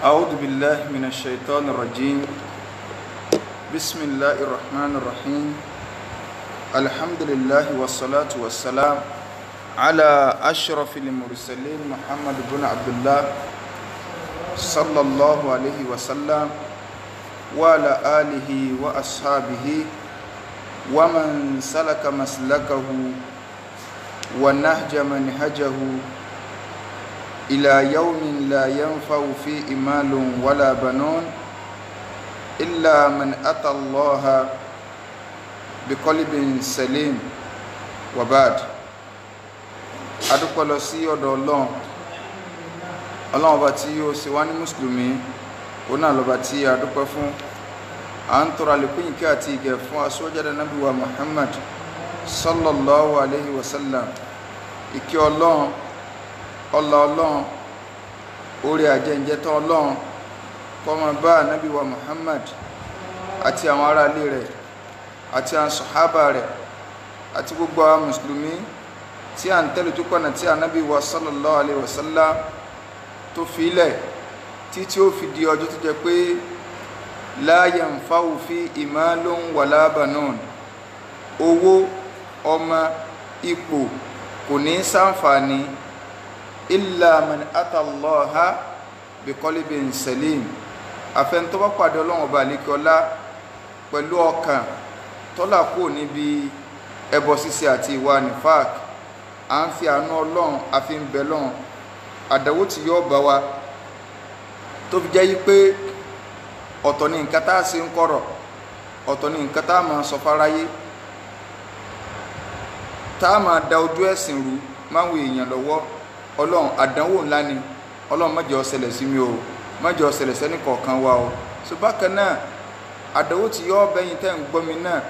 أعوذ بالله من الشيطان الرجيم. بسم الله الرحمن الرحيم. الحمد لله والصلاة والسلام على أشرف المرسلين محمد بن عبد الله صلى الله عليه وسلم وعلى آله وأصحابه ومن سلك مسلكه ونهج منهجه إلى يوم لا ينفع فيه مال ولا بنون إلا من أتى الله بقلب سليم وبعد. adúpẹ́ lọ sí ọ̀dọ̀ Ọlọ́run ọba tí ó ṣe wá ní mùsùlùmí, òun náà lọ́ba tí a dúpẹ́ fún. À ń tọrọ àlékún ìkẹ́ àti ìgẹ̀ fún aṣọ́jáde Nábì wa Muhammad sallallahu alayhi wa sallam. Ìkẹ́ Ọlọ́run, ọlá Ọlọ́run, orí àjẹǹjẹtán Ọlọ́run kó máa bá Nábì wa Muhammad àti àwọn ará ilé rẹ̀ àti àwọn sàhábà rẹ̀ àti gbogbo àwọn mùsùlùmí tí a ń tẹ̀lé tó pọ̀nà tí Ànábì wa sallallahu alayhi wa sallam tó fi ilẹ̀ tí ó fi di ọjọ́ tó jẹ́ pé la yanfa'u fihi malun wala banun, owó, ọmọ, ipò kò ní ṣàǹfààní illa man ata Allaha biqalbin salim, àfẹn tó bá pàdé Ọlọ́run ọba àlékiọlá pẹ̀lú ọkàn tọ́lá kúrò níbi ẹbọ ṣíṣe àti ìwà nifaq. À ń fi àánú Ọlọ́run àfi ń bẹ lọ́run àdánwò tí yóò bá wa tó fi jẹ́ yí pé ọ̀tọ̀ ní nǹkan tá a ṣe ń kọ̀rọ̀, ọ̀tọ̀ ní nǹkan tá a máa sọ fáráyé, tá a máa da ojú ẹ̀sìn rú máwọn èèyàn lọ́wọ́. Ọlọ́run àdánwò ńlá ni, Ọlọ́run má jẹ́ ó ṣẹlẹ̀ sí mi o, má jẹ́ ó ṣẹlẹ̀ sẹ́ni kọ̀ọ̀kan wa o. So bákan náà àdánwò tí yóò bẹ́yìn tẹ́ ń gbọ́ mi náà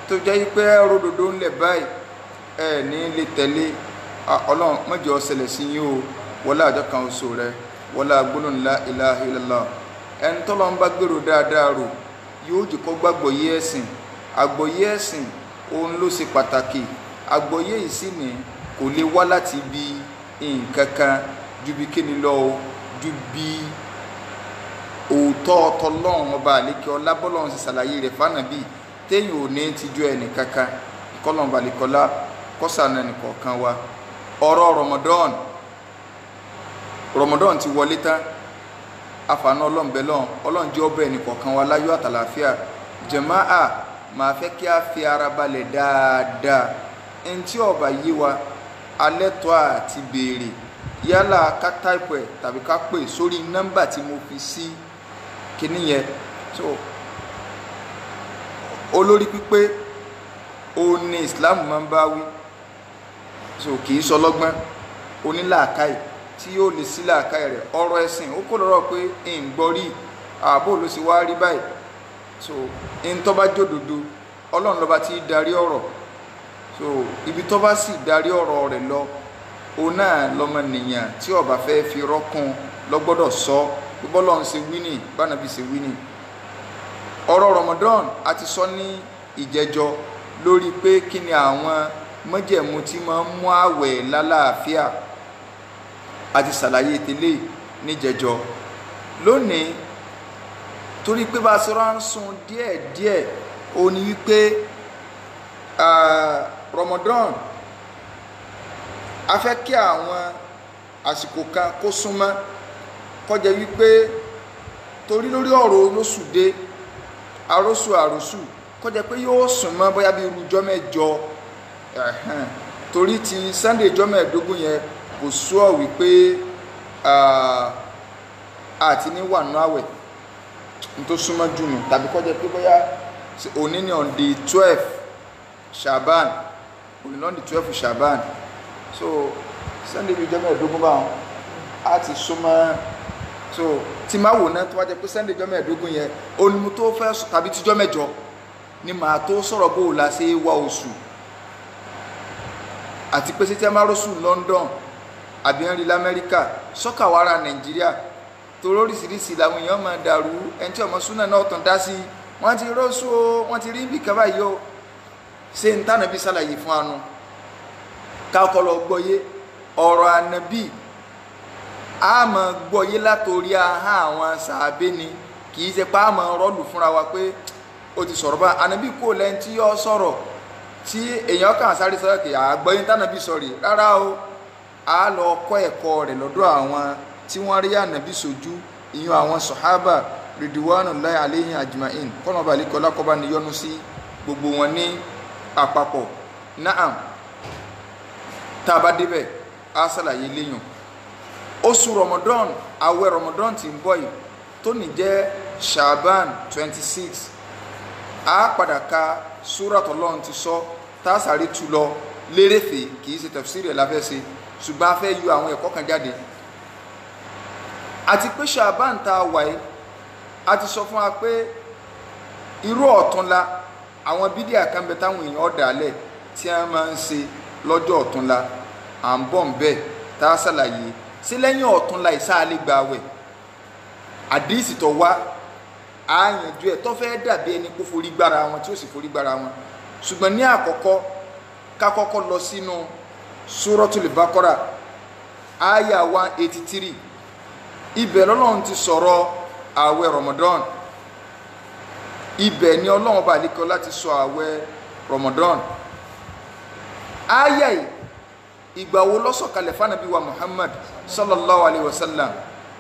tó jẹ́ yí pé ródòdó ńlẹ̀ báyìí ẹ̀ ní lè tẹ̀lé. Ọlọ́run má jẹ́ ó ṣẹlẹ̀ sí yín o, wọlá àjọ kan oṣù rẹ, wọlá gbólóhùn la ilaha illallah. Ẹni tọ́lọ́ ń bá gbèrò dáadáa rò yóò jẹ́ kó gbàgbọ́ yé ẹ̀sìn. Àgbọ́yé ẹ̀sìn òun ló ṣe pàtàkì. Àgbọ́yé yìí sì ní kò lè wá láti ibi nǹkan kan ju bí kíni lọ o, ju bí òótọ́ Ọlọ́run ọba àlékiọlá bọ́lọ́run ṣe ṣàlàyé rẹ̀ fánàbí téèyàn ò ní ti ju ẹnì kankan. Kọ́lọ́run ọba àlékiọlá kó ṣàánú ẹnì kọ̀ọ̀kan wa. Ọ̀rọ̀ Ramadan ti wọlé tán, àfààní Ọlọ́run bẹ lọ́run, Ọlọ́run jẹ́ ọbẹ̀ ẹnì kọ̀ọ̀kan wa láyọ̀ àtàlàáfíà. Jàmáà máa fẹ́ kí a fi ara balẹ̀ dáadáa. Ẹni tí ó bá yé wa alẹ́ tó àti béèrè, yálà ká táìpù ẹ̀ tàbí ká pè sórí nọ́mbà tí mo fi sí kíní yẹn. So olórí pípé òun ni Islam máa ń bá wí. So kì í sọ lọ́gbọ́n, onílàákàyè tí yóò lè sí làákàyè rẹ̀. Ọ̀rọ̀ ẹ̀sìn ó kò lọ́rọ̀ pé ń gbọ́ rí ààbò ló sì wá rí báyìí. So ń tó bá jòdòdó Ọlọ́run lọ́ba tí darí ọ̀rọ̀. So ibi tó bá sì darí ọ̀rọ̀ rẹ̀ lọ, òun náà lọ́mọnìyàn tí ó bá fẹ́ fi rọ́kùn lọ́gbọ́dọ̀ sọ bí bọ́lọ́run ṣe wí ní, bánàbí ṣe wí ní. Ọ̀rọ̀ Ramadan a ti sọ ní ìjẹjọ lórí pé kí ni àwọn májẹ̀mú tí máa ń mú àwẹ̀ lálàáfíà. A ti ṣàlàyé tẹ́lẹ̀ níjẹjọ. Lónìí torí pé bá a ṣe ránṣun díẹ̀díẹ̀ ó ní wípé Ramadan a fẹ́ kí àwọn àsìkò kan kó súnmọ́ kọjá wípé torí lórí ọ̀rọ̀ olóṣù dé àròsù kọjá pé yóò súnmọ́ bóyá bí irújọ́ mẹ́jọ. Torí ti Sunday ìjọ́ mẹ́ẹ̀ẹ́dógún yẹn kò sọ wípé àti ní wà nínú àwẹ̀ tó súnmọ́ jùnú, tàbí kọjá pé bóyá òní ni on the 12 Shaban, òní on the 12 Shaban. So Sunday ìjọ́ mẹ́ẹ̀ẹ́dógún báwọn á ti súnmọ́. So tí máa wò náà tó wá jẹ́ pé Sunday ìjọ́ mẹ́ẹ̀ẹ́dógún yẹn onímú tó fẹ́ tàbí tíjọ́ mẹ́jọ ni màá tó sọ̀rọ̀ bó o la ṣe wá oṣù, àti pé sí tí a máa rọ́ṣù London àbí ń rí l'Amẹ́ríkà sọ́kà wàrà Nàìjíríà tó lóríṣiríṣi làwọn èèyàn máa dàrú. Ẹni tí ọmọ súnà náà tàn dá sí wọ́n ti rọ́ṣù o, wọ́n ti rí ibi kan báyìí o. Ṣé ń tànà bí ṣàlàyé fún anu ká kọ́ lọ gbọ́yé ọ̀rọ̀ Ànábì a máa gbọ́yé látorí ahọ́n àwọn sàábé ni kì í ṣe pé a máa rọ́ọ̀lù fúnra wa pé ó ti sọ̀rọ̀ bá ànábì kò lẹ́yìn tí yóò sọ̀rọ̀ tí èèyàn kàn sáré sọ̀rọ̀ kì í àgbọ́yé tànàbí sọ̀rọ̀ rárá o a lọ kọ́ ẹ̀kọ́ rẹ̀ lọ́dọ̀ àwọn tí wọ́n rí ànábì sójú ìyún àwọn sọ̀hábà ridwanullahi alayhim ajma'in kọ́nà balẹ̀ kọ́lá kọ́ba ni yọ́nú sí gbogbo wọn ní àpapọ̀ naam tá a bá débẹ̀ á ṣàlàyé léyìn oṣù Ramadan àwẹ̀ Ramadan tí ń bọ̀ yìí tó ní jẹ́ Shaban 26 a padà ka súrà tọ́lọ́run ti sọ tá a sáré tu lọ lérèfé kì í ṣe tafsiri la fẹ́ ṣe ṣùgbọ́n a fẹ́ yọ àwọn ẹ̀kọ́ kan jáde àti pé Shaban tá a wà yìí a ti sọ fún wa pé irú ọ̀túnla àwọn bídíà kan bẹ táwọn èèyàn ọ̀dàlẹ̀ tí a máa ń ṣe lọ́jọ́ ọ̀túnla à ń bọ̀ ń bẹ̀ tá a ṣàlàyé sí lẹ́yìn ọ̀túnla ìsáàlẹ̀ gba àwẹ̀ àdíìsì tó wá àyànjú ẹ̀ tó fẹ́ dàbí ẹni kó forí gbára wọn tí ó sì forí gbára wọn ṣùgbọ́n ní àkọ́kọ́ ká kọ́kọ́ lọ sínú Suratul Baqara àyà 183 ibẹ̀ lọ́lọ́run ti sọ̀rọ̀ àwẹ̀ Ramadan ibẹ̀ ni Ọlọ́run bá lè kọ́ láti sọ àwẹ̀ Ramadan àyà yìí ìgbà wo ló sọ̀kalẹ̀ fánàbí wa Muhammad sallallahu alayhi wa sallam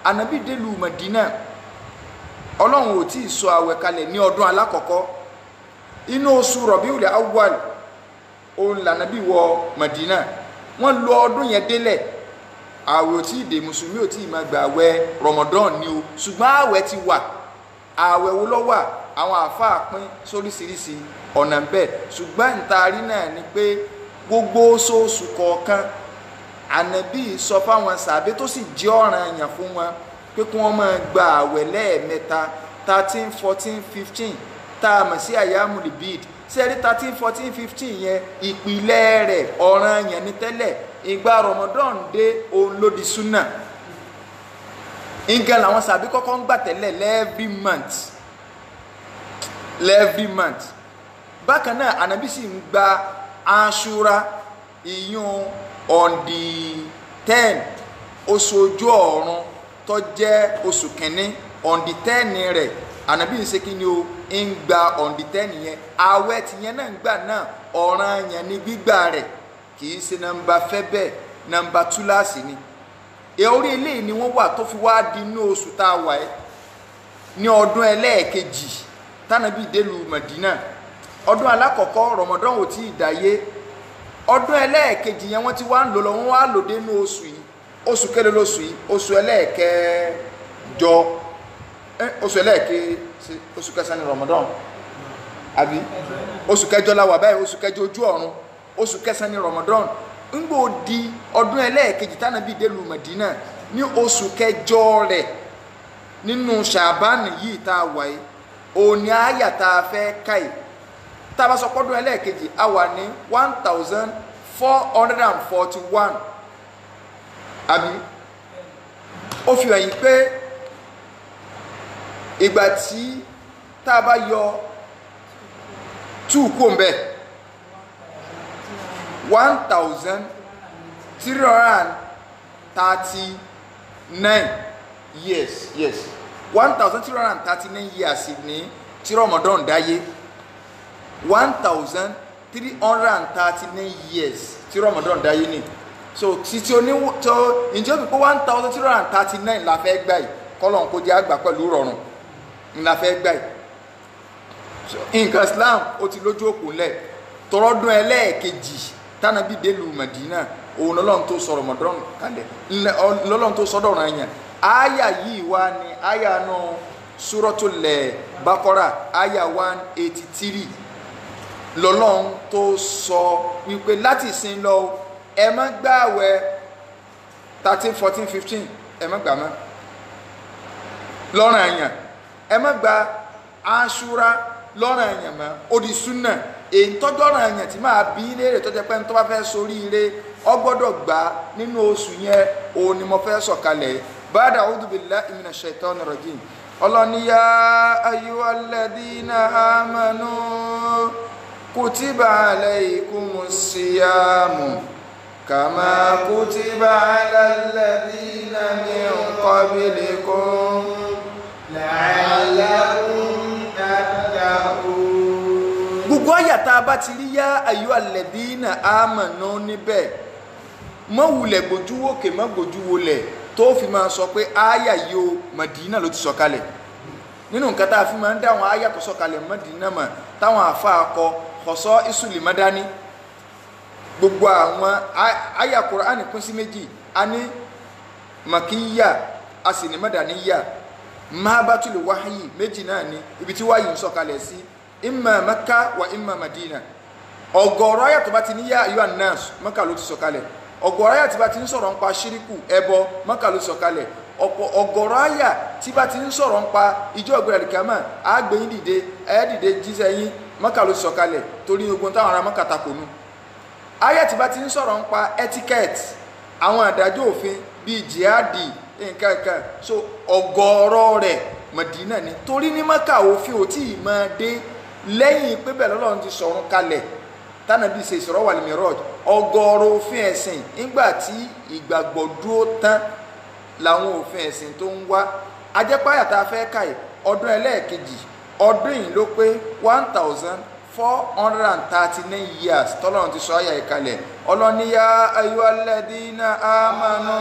anabi délùú Madina Ọlọ́run ò tí ì sọ àwẹ̀ kalẹ̀ ní ọdún alákọ̀ọ́kọ́ inú oṣù Rabiul Awwal òun lànàbí wọ Madina wọ́n lo ọdún yẹn délẹ̀ àwẹ̀ ò tí ì dé mùsùlùmí ò tí ì máa gba àwẹ̀ Ramadan ni o ṣùgbọ́n àwẹ̀ ti wà àwẹ̀ wo ló wà àwọn àáfàá pín sóríṣiríṣi ọ̀nà bẹ́ẹ̀ ṣùgbọ́n ìtaari náà ni pé gbogbo oṣooṣù kọ̀ọ̀kan ànàbí sọ fáwọn sàbẹ tó sì jẹ́ ọ̀ranyàn fún wọn pé kí wọ́n máa gba àwẹ̀ lẹ́ẹ̀mẹ́ta 13 14 15 tá a mọ̀ sí àyàmùlì bíd sẹ́rí 13 14 15 yẹn ìpìlẹ̀ rẹ̀ ọ̀ranyàn ní tẹ́lẹ̀ ìgbà Ramadan dé òun ló di súnà nǹkan làwọn sàbẹ kọ́kọ́ ń gbà tẹ́lẹ̀ every month bákan náà ànàbí sì ń gba Ashura ìyún on the 10 oṣù ojú ọ̀run tó jẹ́ oṣù kìíní on the 10 rẹ̀ ànàbí ń ṣe kí ni o ń gba on the 10 yẹn àwẹ̀ tìyẹn náà ń gbà náà ọ̀ranyàn ní gbígbà rẹ̀ kì í ṣe nọ́mbà fẹ́ bẹ́ẹ̀ nọ́mbà túláàsì ni orí eléyìí ni wọ́n wà tó fi wá di inú oṣù tá a wà ẹ́ ní ọdún ẹlẹ́ẹ̀kejì tánàbí délùú Madina ọdún alákọ̀ọ́kọ́ Ramadan ò tí ì dáyé ọdún ẹlẹ́ẹ̀kejì yẹn wọ́n ti wá ń lò lọ wọ́n wá lò dénú oṣù yìí oṣù kélé lóṣù yìí oṣù ẹlẹ́ẹ̀kẹjọ oṣù kẹsàn-án ní Ramadan àbí oṣù kẹjọ la wà báyìí oṣù kẹjọ ojú ọ̀run oṣù kẹsàn-án ní Ramadan ńgbò di ọdún ẹlẹ́ẹ̀kejì tánàbí délùú Madina ní oṣù kẹjọ rẹ̀ nínú Ṣàbánì yìí tá a wà yìí òní àyà tá a fẹ́ káyìí tàbá sọ pọ́dún ẹlẹ́ẹ̀kejì a wà ní 1441 àbí ó fi hàn yí pé ìgbà tí tàbá yọ 2 kó ń bẹ̀ 1339 years 1339 years ní tí Ramadan dáyé 1339 years tí Ramadan dáyé ní so títí oníwò tó ǹjẹ́ ó fi pé 1339 la fẹ́ gbà yìí kọ́lọ̀n kó jẹ́ àgbà pẹ̀lú rọrùn la fẹ́ gbà yìí so nǹkan Islam ó ti lójú òpó lẹ̀ tọrọdún ẹlẹ́ẹ̀kejì tánàbí délùú Madina òun lọ́lọ́run tó sọ Ramadan kalẹ̀ lọ́lọ́run tó sọ́dọ̀ ọ̀ràn yẹn àyà yìí wá ní àyà náà Suratul Baqara àyà 183 lọ́lọ́run tó sọ wípé láti sin lọ ẹ má gbààwẹ̀ 13 14 15 ẹ má gbà mọ́ lọ́rùn àyàn ẹ má gba Ashura lọ́rùn àyàn mọ́ ó di súnà èyí tọ́jú ọ̀ràn àyàn tí máa bí léèrè tó jẹ́ pé tó bá fẹ́ sórí ire ọ gbọ́dọ̀ gbà nínú oṣù yẹn òun ni mo fẹ́ sọ̀kalẹ̀ ba'da a'udhu billahi minash shaitani rajim ọlọ́ni yá ayyuhalladhina amanu kutiba alaykumus siyamu kama kutiba ala alladhina min qablikum la'allakum tattaqun. gbogbo àyàtà bá ti rí yá ayu alladhina amanu níbẹ̀ mọ́ wulẹ̀ gbójúwòkè mọ́ gbójúwòlẹ̀ tó fi máa sọ pé áyà yìí o Mádínà ló ti sọ̀kalẹ̀ nínú nǹkan tá a fi máa ń dá àwọn áyà tó sọ̀kalẹ̀ Mádínà mọ̀ táwọn àfa akọ kọ̀sọ́ ìsúlì mọ́dání gbogbo àwọn áyà Kùránì pín sí méjì a ní màkíyà a sì ní mọ́dàníyà mahabatul wahyi méjì náà ni ibi tí wáyé ń sọ̀kalẹ̀ sí imma Makka wa imma Madina ọ̀gọ̀rọ̀ áyà tó bá ti ní yá ayyuhan nas Makka ló ti sọ̀kalẹ̀ ọ̀gọ̀rọ̀ àyà tí bá ti ń sọ̀rọ̀ nípa ṣíríkù ẹbọ Mákà ló sọ̀kalẹ̀ ọ̀gọ̀rọ̀ àyà tí bá ti ń sọ̀rọ̀ nípa ìjọ ìgbéra àlìkíyámà àgbẹ̀yìn dìde ẹ̀ẹ́dìde jíṣẹ́ yín Mákà ló sọ̀kalẹ̀ torí ogun táwọn ará Mákà takò nù àyà tí bá ti ń sọ̀rọ̀ nípa etiquette àwọn àdájọ́ òfin bíi jihadi nǹkan so ọ̀gọ̀rọ̀ rẹ̀ Mádínà ni torí ní Mákà òfin ò tí ì máa dé lẹ́yìn pé bẹ́ẹ̀ lọ́lọ́run ti sọ̀run kalẹ̀ tánàbí ṣe Isra wal Miraj ọ̀gọ̀rọ̀ òfin ẹ̀sìn nígbà tí ìgbàgbọ́ dúró tán làwọn òfin ẹ̀sìn tó ń wá ajẹ́páyà tá a fẹ́ káyì ọdún ẹlẹ́ẹ̀kejì ọdún yìí ló pé 1439 years tọ́lọ́run ti sọ àyà ìkalẹ̀ ọlọ́níyà ayyuhal ladhina amanu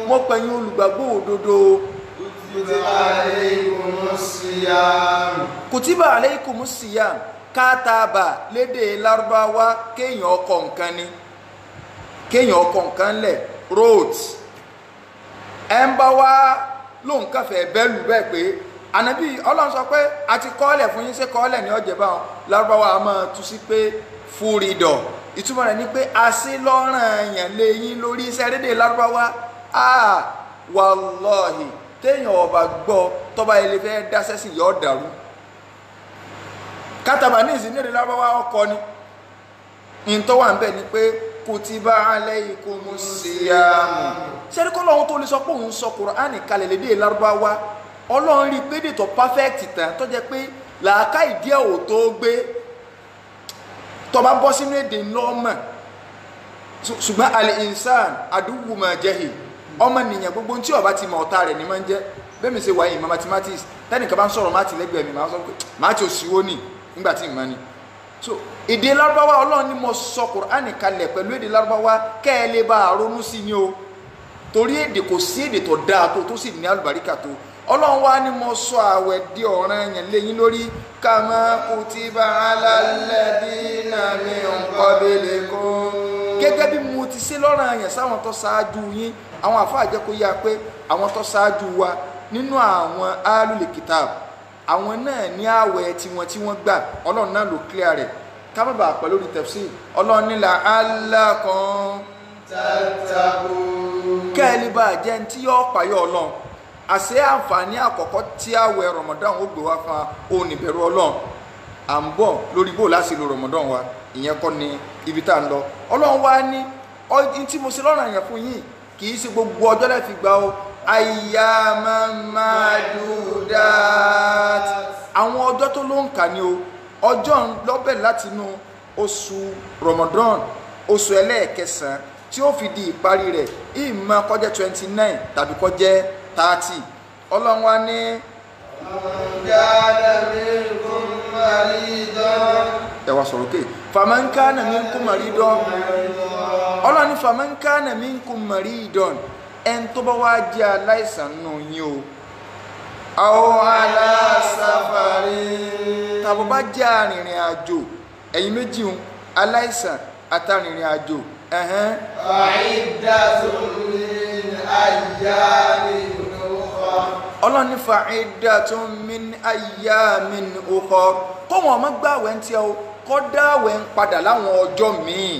mo pẹ̀yìn olùgbàgbọ́ òdodo kutiba alaykumus siyam kátàbà lédè Lárúbáwá kéèyàn ọkọ̀ nǹkan ni kéèyàn ọkọ̀ nǹkan lẹ̀ road ẹ̀ ń bá wá lóun kàfẹ́ bẹ́ẹ̀lù bẹ́ẹ̀ pé ànábì Ọlọ́run sọ pé a ti kọ́ọ̀lẹ̀ fún yín ṣe kọ́ọ̀lẹ̀ ní ọ̀jẹ̀ báwọn Lárúbáwá a máa tú sí pé fúridọ̀ ìtumọ̀ rẹ̀ ni pé a sí lọ́rùn èèyàn lé yín lórí iṣẹ́ lédè Lárúbáwá wàlọ́hì téèyàn ọba gbọ́ tọ́ba ilé fẹ́ dá sẹ́sìn yọ̀ dàrú kátàbà ní ìsìnlẹ̀ Lárúbáwá ọkọ̀ ni ìntọ́ wà ń bẹ̀ ni pé kutiba alaykumus siyamu ṣẹ́rí kọ́ lọ́hun tó lè sọ pé òun sọ Kùránì kalẹ̀ lédè Lárúbáwá Ọlọ́run rí pé dètò perfect tán tó jẹ́ pé làákà ìdí ẹ̀ ò tó gbé tó bá bọ́ sínú èdè nọ́ọ̀mà ṣùgbọ́n al-insan aduwwu ma jahil ọmọ nìyẹn gbogbo tí ó bá ti mọ ọ̀tá rẹ̀ ní máa ń jẹ́ bẹ́ẹ̀ mi ṣe wáyé ìmọ̀ mathematics tẹ́nìkan bá ń sọ̀rọ̀ máàtì lẹ́gbẹ̀ẹ́ mi máa sọ pé máàtì òṣìwò ní nígbà tí ìmọ̀ ni so èdè Lárúbáwá Ọlọ́run ni mo sọ Kùránì kalẹ̀ pẹ̀lú èdè Lárúbáwá kẹ́ ẹ lè bá a ronú sí ni o torí èdè kò sí èdè tó dáa tó sì ní àlùbáríkà tó Ọlọ́run wá ní mo sọ àwẹ̀ di ọ̀ranyàn lẹ́yìn lórí kama kutiba ala alladhina min qablikum gẹ́gẹ́ bí mo ti ṣe lọ́ranyàn sáwọn tó ṣáájú yín àwọn àfáà jẹ́ kó yá pé àwọn tó ṣáájú wa nínú àwọn alul kitab àwọn náà ní àwẹ̀ tiwọn tí wọ́n gbà Ọlọ́run náà ló clear rẹ̀ ká má bàa pẹ̀lú tafsir Ọlọ́run ní la'allakum tattaqun kẹ́ẹ̀lìbà jẹ́ tí yọ́ pàyọ́ Ọlọ́run àṣẹ àǹfààní àkọ́kọ́ tí àwẹ̀ Ramadan ó gbé wá fún òun ìbẹ̀rù Ọlọ́run à ń bọ̀ lórí bó láti lo Ramadan wa ìyẹn kọ́ ni ibi tá à ń lọ Ọlọ́run wá ní ọdún tí mo ṣe lọ́ranyàn fún yín kì í ṣe gbogbo ọjọ́ lẹ́ fi gbà ó ayyaman ma'dudat àwọn ọjọ́ tó ló ń kà ní o ọjọ́ lọ́bẹ̀ láti inú oṣù Ramadan oṣù ẹlẹ́ẹ̀kẹsàn tí ó fi di ìparí rẹ̀ ìmọ̀ kó jẹ́ 29 tàbí kó jẹ́ 30 Ọlọ́run wá ní ẹwà sọ̀rọ̀ kéè faman kana minkum maridan Ọlọ́run ní faman kana minkum maridan ẹn tó bá wá jẹ́ aláìsàn nù yín o aw ala safarin tàbí bá jẹ́ arìnrìn àjò ẹ̀yin méjì ń aláìsàn àtàrìnrìn àjò fa'iddatun min ayyamin ukhra Ọlọ́run ní fa'iddatun min ayyamin ukhra kó wọn má gbààwẹ̀ ń tí ọ kó dáwẹ̀ ń padà láwọn ọjọ́ míì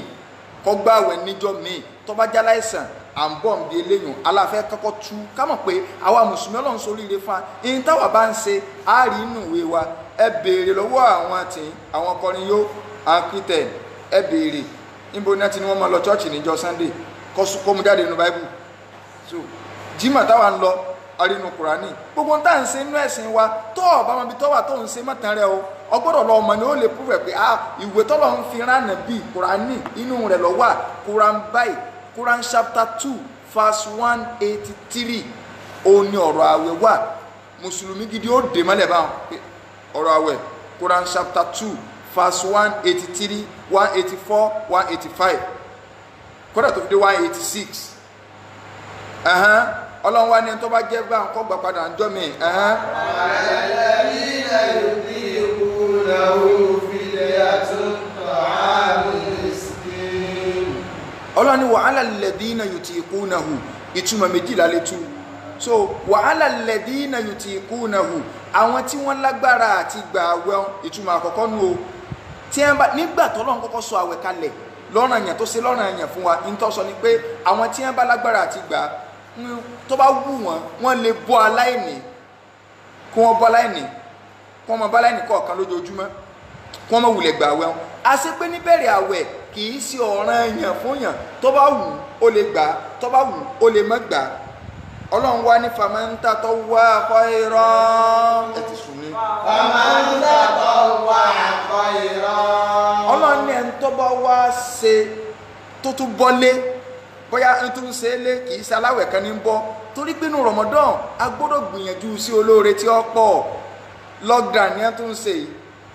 kó gbààwẹ̀ níjọ́ míì tó bá jẹ́ aláìsàn à ń bọ̀ ń bí eléyìn aláfẹ́ kọ́kọ́ tú ká mọ̀ pé àwa mùsùlùmí Ọlọ́run sóríire fún wa ìyìn táwa bá ń ṣe àárí inú ìwé wa ẹ béèrè lọ́wọ́ àwọn àwọn ọkọrin yó àwọn Christian ẹ béèrè níbo ní wọ́n máa lọ chọ́ọ̀chì níjọ́ Sunday kó mú jáde nínú Bible so jimá táwa ń lọ arínú Kùránì gbogbo ń tà ń ṣe inú ẹ̀sìn wa tó ọ̀bá wọn bí tó wà tó ń ṣe mọ́tàn rẹ o ọgbọ́dọ̀ lọ ọmọ ni ó lè prove pé ìwé tọ́lọ̀ ń fi rán Nábì Kùránì inú rẹ̀ lọ wà Quran by Quran chapter 2 verse 183 ó ní ọ̀rọ̀ àwẹ̀ wà mùsùlùmí gidi ó dè mọ́lẹ̀ báwọn ọ̀rọ̀ àwẹ̀ Quran chapter 2 verse 183 184 185 kódà tó fi dé 186 ọlọ́run wá ní tó bá jẹ́ bá nǹkan gbà padà ń jọ́ mi ọlọ́run ní wa 'ala alladhina yutiqunahu ìtumọ̀ méjìlá létú so wa 'ala alladhina yutiqunahu àwọn tí wọ́n lágbára àti gbà àwẹ̀ ìtumọ̀ àkọ́kọ́ nù o tí wọ́n bá nígbà tọ́lọ́run kọ́kọ́ sọ àwẹ̀ kalẹ̀ lọ́rùn àyàn tó ṣe lọ́rùn àyàn fún wa ní tó sọ ni pé àwọn tí wọ́n bá lágbára àti gbà tó bá wù wọ́n lè bọ́ aláìní kí wọ́n bọ́ aláìní kí wọ́n mọ bá aláìní kọ̀ọ̀kan lójoojúmọ́ kí wọ́n mọ wulẹ̀ gbà àwẹ̀ wọn a ṣe pé níbẹ̀rẹ̀ àwẹ̀ kì í ṣe ọ̀ràn èèyàn fún yàn tó bá wù ó lè gbà tó bá wù ó lè má gbà ọlọ́run wá ní faman tatawwa khairan ẹ ti sùn ní. faman tatawwa khairan. ọlọ́run ní ẹni tó bá wá ṣe tó tún bọ́lé bóyá ń tún ṣe é lé kì í ṣe aláwẹ̀ kan ní bọ́ torí pé nínú Ramadan a gbọ́dọ̀ gbìyànjú sí olóore tí ó pọ̀ lockdown ni ẹ tún ṣe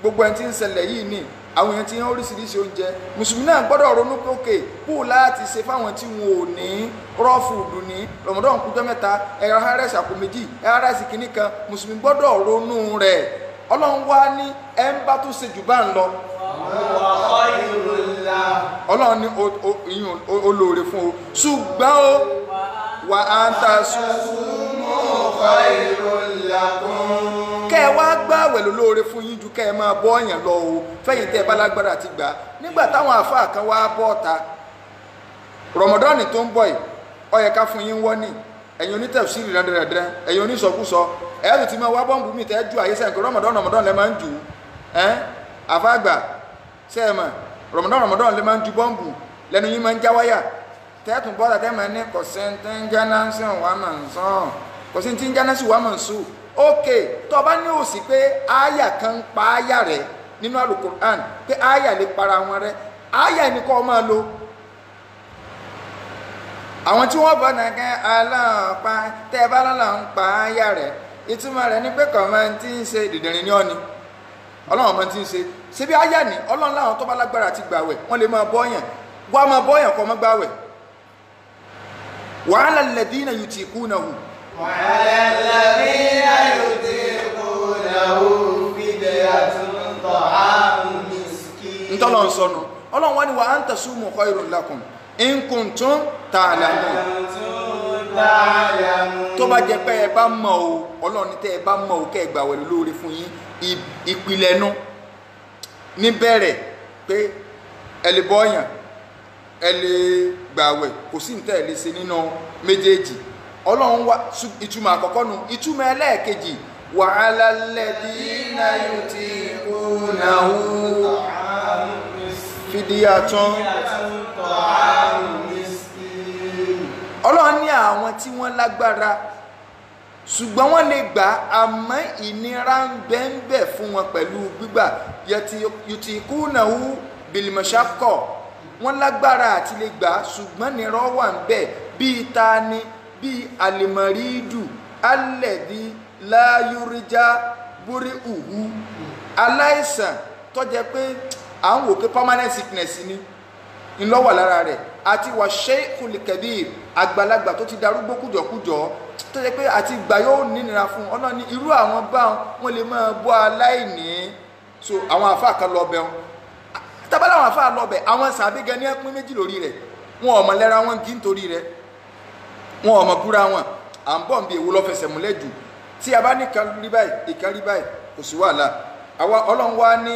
gbogbo ẹni tí ń ṣẹlẹ̀ yìí ní àwọn èèyàn tí ń oríṣiríṣi oúnjẹ mùsùlùmí náà gbọ́dọ̀ ronú pé òkè kú láti ṣe fáwọn tí wọn ò ní rọ́ọ̀fùdù ní Ramadan kújọ́ mẹ́ta ẹ̀rọ harẹ́sì àpò méjì ẹ̀rọ harẹ́sì kìíní kan mùsùlùmí gbọ́dọ̀ ronú rẹ̀ ọlọ́run wá ní ẹ̀ ń bá tó ṣe jù bá ń lọ. ọlọ́run ní olóore fún o ṣùgbọ́n o wà á ń ta kẹ́ ẹ wá gbààwẹ̀ lólóore fún yín ju kẹ́ ẹ máa bọ́ ọ̀yàn lọ o fẹ́yìn tẹ́ ẹ bá lágbára àti gbà nígbà táwọn àfáà kan wá bọ́ ọ̀ta Ramadan tó ń bọ̀ yìí ó yẹ ká fún yín wọ́nì ẹ̀yin onítẹ̀fsírì rẹ̀dẹ̀rẹ̀dẹ̀ ẹ̀yin onísọkúsọ ẹ̀rù ti máa wá bọ́ǹbù mi tẹ́ ju àyè sẹ́yìn Ramadan lẹ́ máa ń jù àfáàgbà sẹ́ẹ̀mọ̀ Ramadan lẹ́ máa ń ju bọ́ǹbù lẹ́nu yín máa ń já wáyà tẹ́ẹ̀tún bọ́ọ̀tà tẹ́ máa ní kò sí ti ń jáná sí wà máa ń sàn kò sí ti ń jáná sí wà máa ń sùn ókè tó bá ní òsì pé áyà kan ń pa áyà rẹ̀ nínú Al-Qur'an pé áyà lè para wọn rẹ̀ áyà ní kọ́ máa lo àwọn tí wọ́n bọ̀ nàkẹ́ aláàpá tẹ́ bá lọ́la ń pa áyà rẹ̀ ìtumọ̀ rẹ̀ ní pé kọ̀ọ̀mọ́ tí ń ṣe dìdìrín ní ọ́ni ọlọ́run mọ́ tí ń ṣe síbi áyà ní ọlọ́run láwọn tó bá lágbára àti gbàwẹ̀ wọ́n lè máa bọ́yàn wá máa bọ́yàn kọ́ mọ́ gbàwẹ̀ wa 'ala alladhina yutiqunahu وعلى الذين يطيقونه فدية طعام مسكين ntọ́lọ̀ ń sọnù ọlọ́run wá ní wa an tasumu khairun lakum in kuntum ta'lamun tó bá jẹ́ pé ẹ bá mọ̀ o ọlọ́run ní tẹ́ ẹ bá mọ̀ o kẹ́ ẹ gbààwẹ̀ lóore fún yín ìpìlẹ̀ nu níbẹ̀rẹ̀ pé ẹ lè bọ́yàn ẹ lè gbààwẹ̀ kò sí ní tẹ́ ẹ lè ṣe nínú méjèèjì ọlọ́run wá ìtumọ̀ àkọ́kọ́ nu ìtumọ̀ ẹlẹ́ẹ̀kejì wa 'ala alladhina yutiqunahu fidyatun ọlọ́run ní àwọn tí wọ́n lágbára ṣùgbọ́n wọ́n lè gbà àmọ́ ìnira ń bẹ fún wọn pẹ̀lú gbígbà yutiqunahu bil mashaqqa wọ́n lágbára àti lè gbà ṣùgbọ́n nira wà ń bẹ bíi ta ni bí alimaridu alẹ́dí láyúríjá búrí ùhú aláìsàn tó jẹ́ pé à ń wò pé permanent sickness ni ńlọ́wà lára rẹ̀ àti wà sheikhul kabir àgbàlagbà tó ti darúgbó kújọkújọ tó jẹ́ pé àti ìgbà yóò nínira fún ọlọ́ni irú àwọn báwọn wọ́n lè máa bọ́ aláìní so àwọn àfáà kan lọ bẹ̀ wọn tábàlà àwọn àfáà lọ bẹ̀ àwọn sàbígẹ ní ẹpín méjì lórí rẹ̀ wọn ò mọ̀ lẹ́ra wọn kì í nítorí rẹ̀ wọn ọmọ búra wọn à ń bọ̀ ń bí èwo lọ fẹsẹ̀ múlẹ̀ jù tí a bá ní kan rí báyìí ìkan rí báyìí kò sí wàhálà àwa ọlọ́run wá ní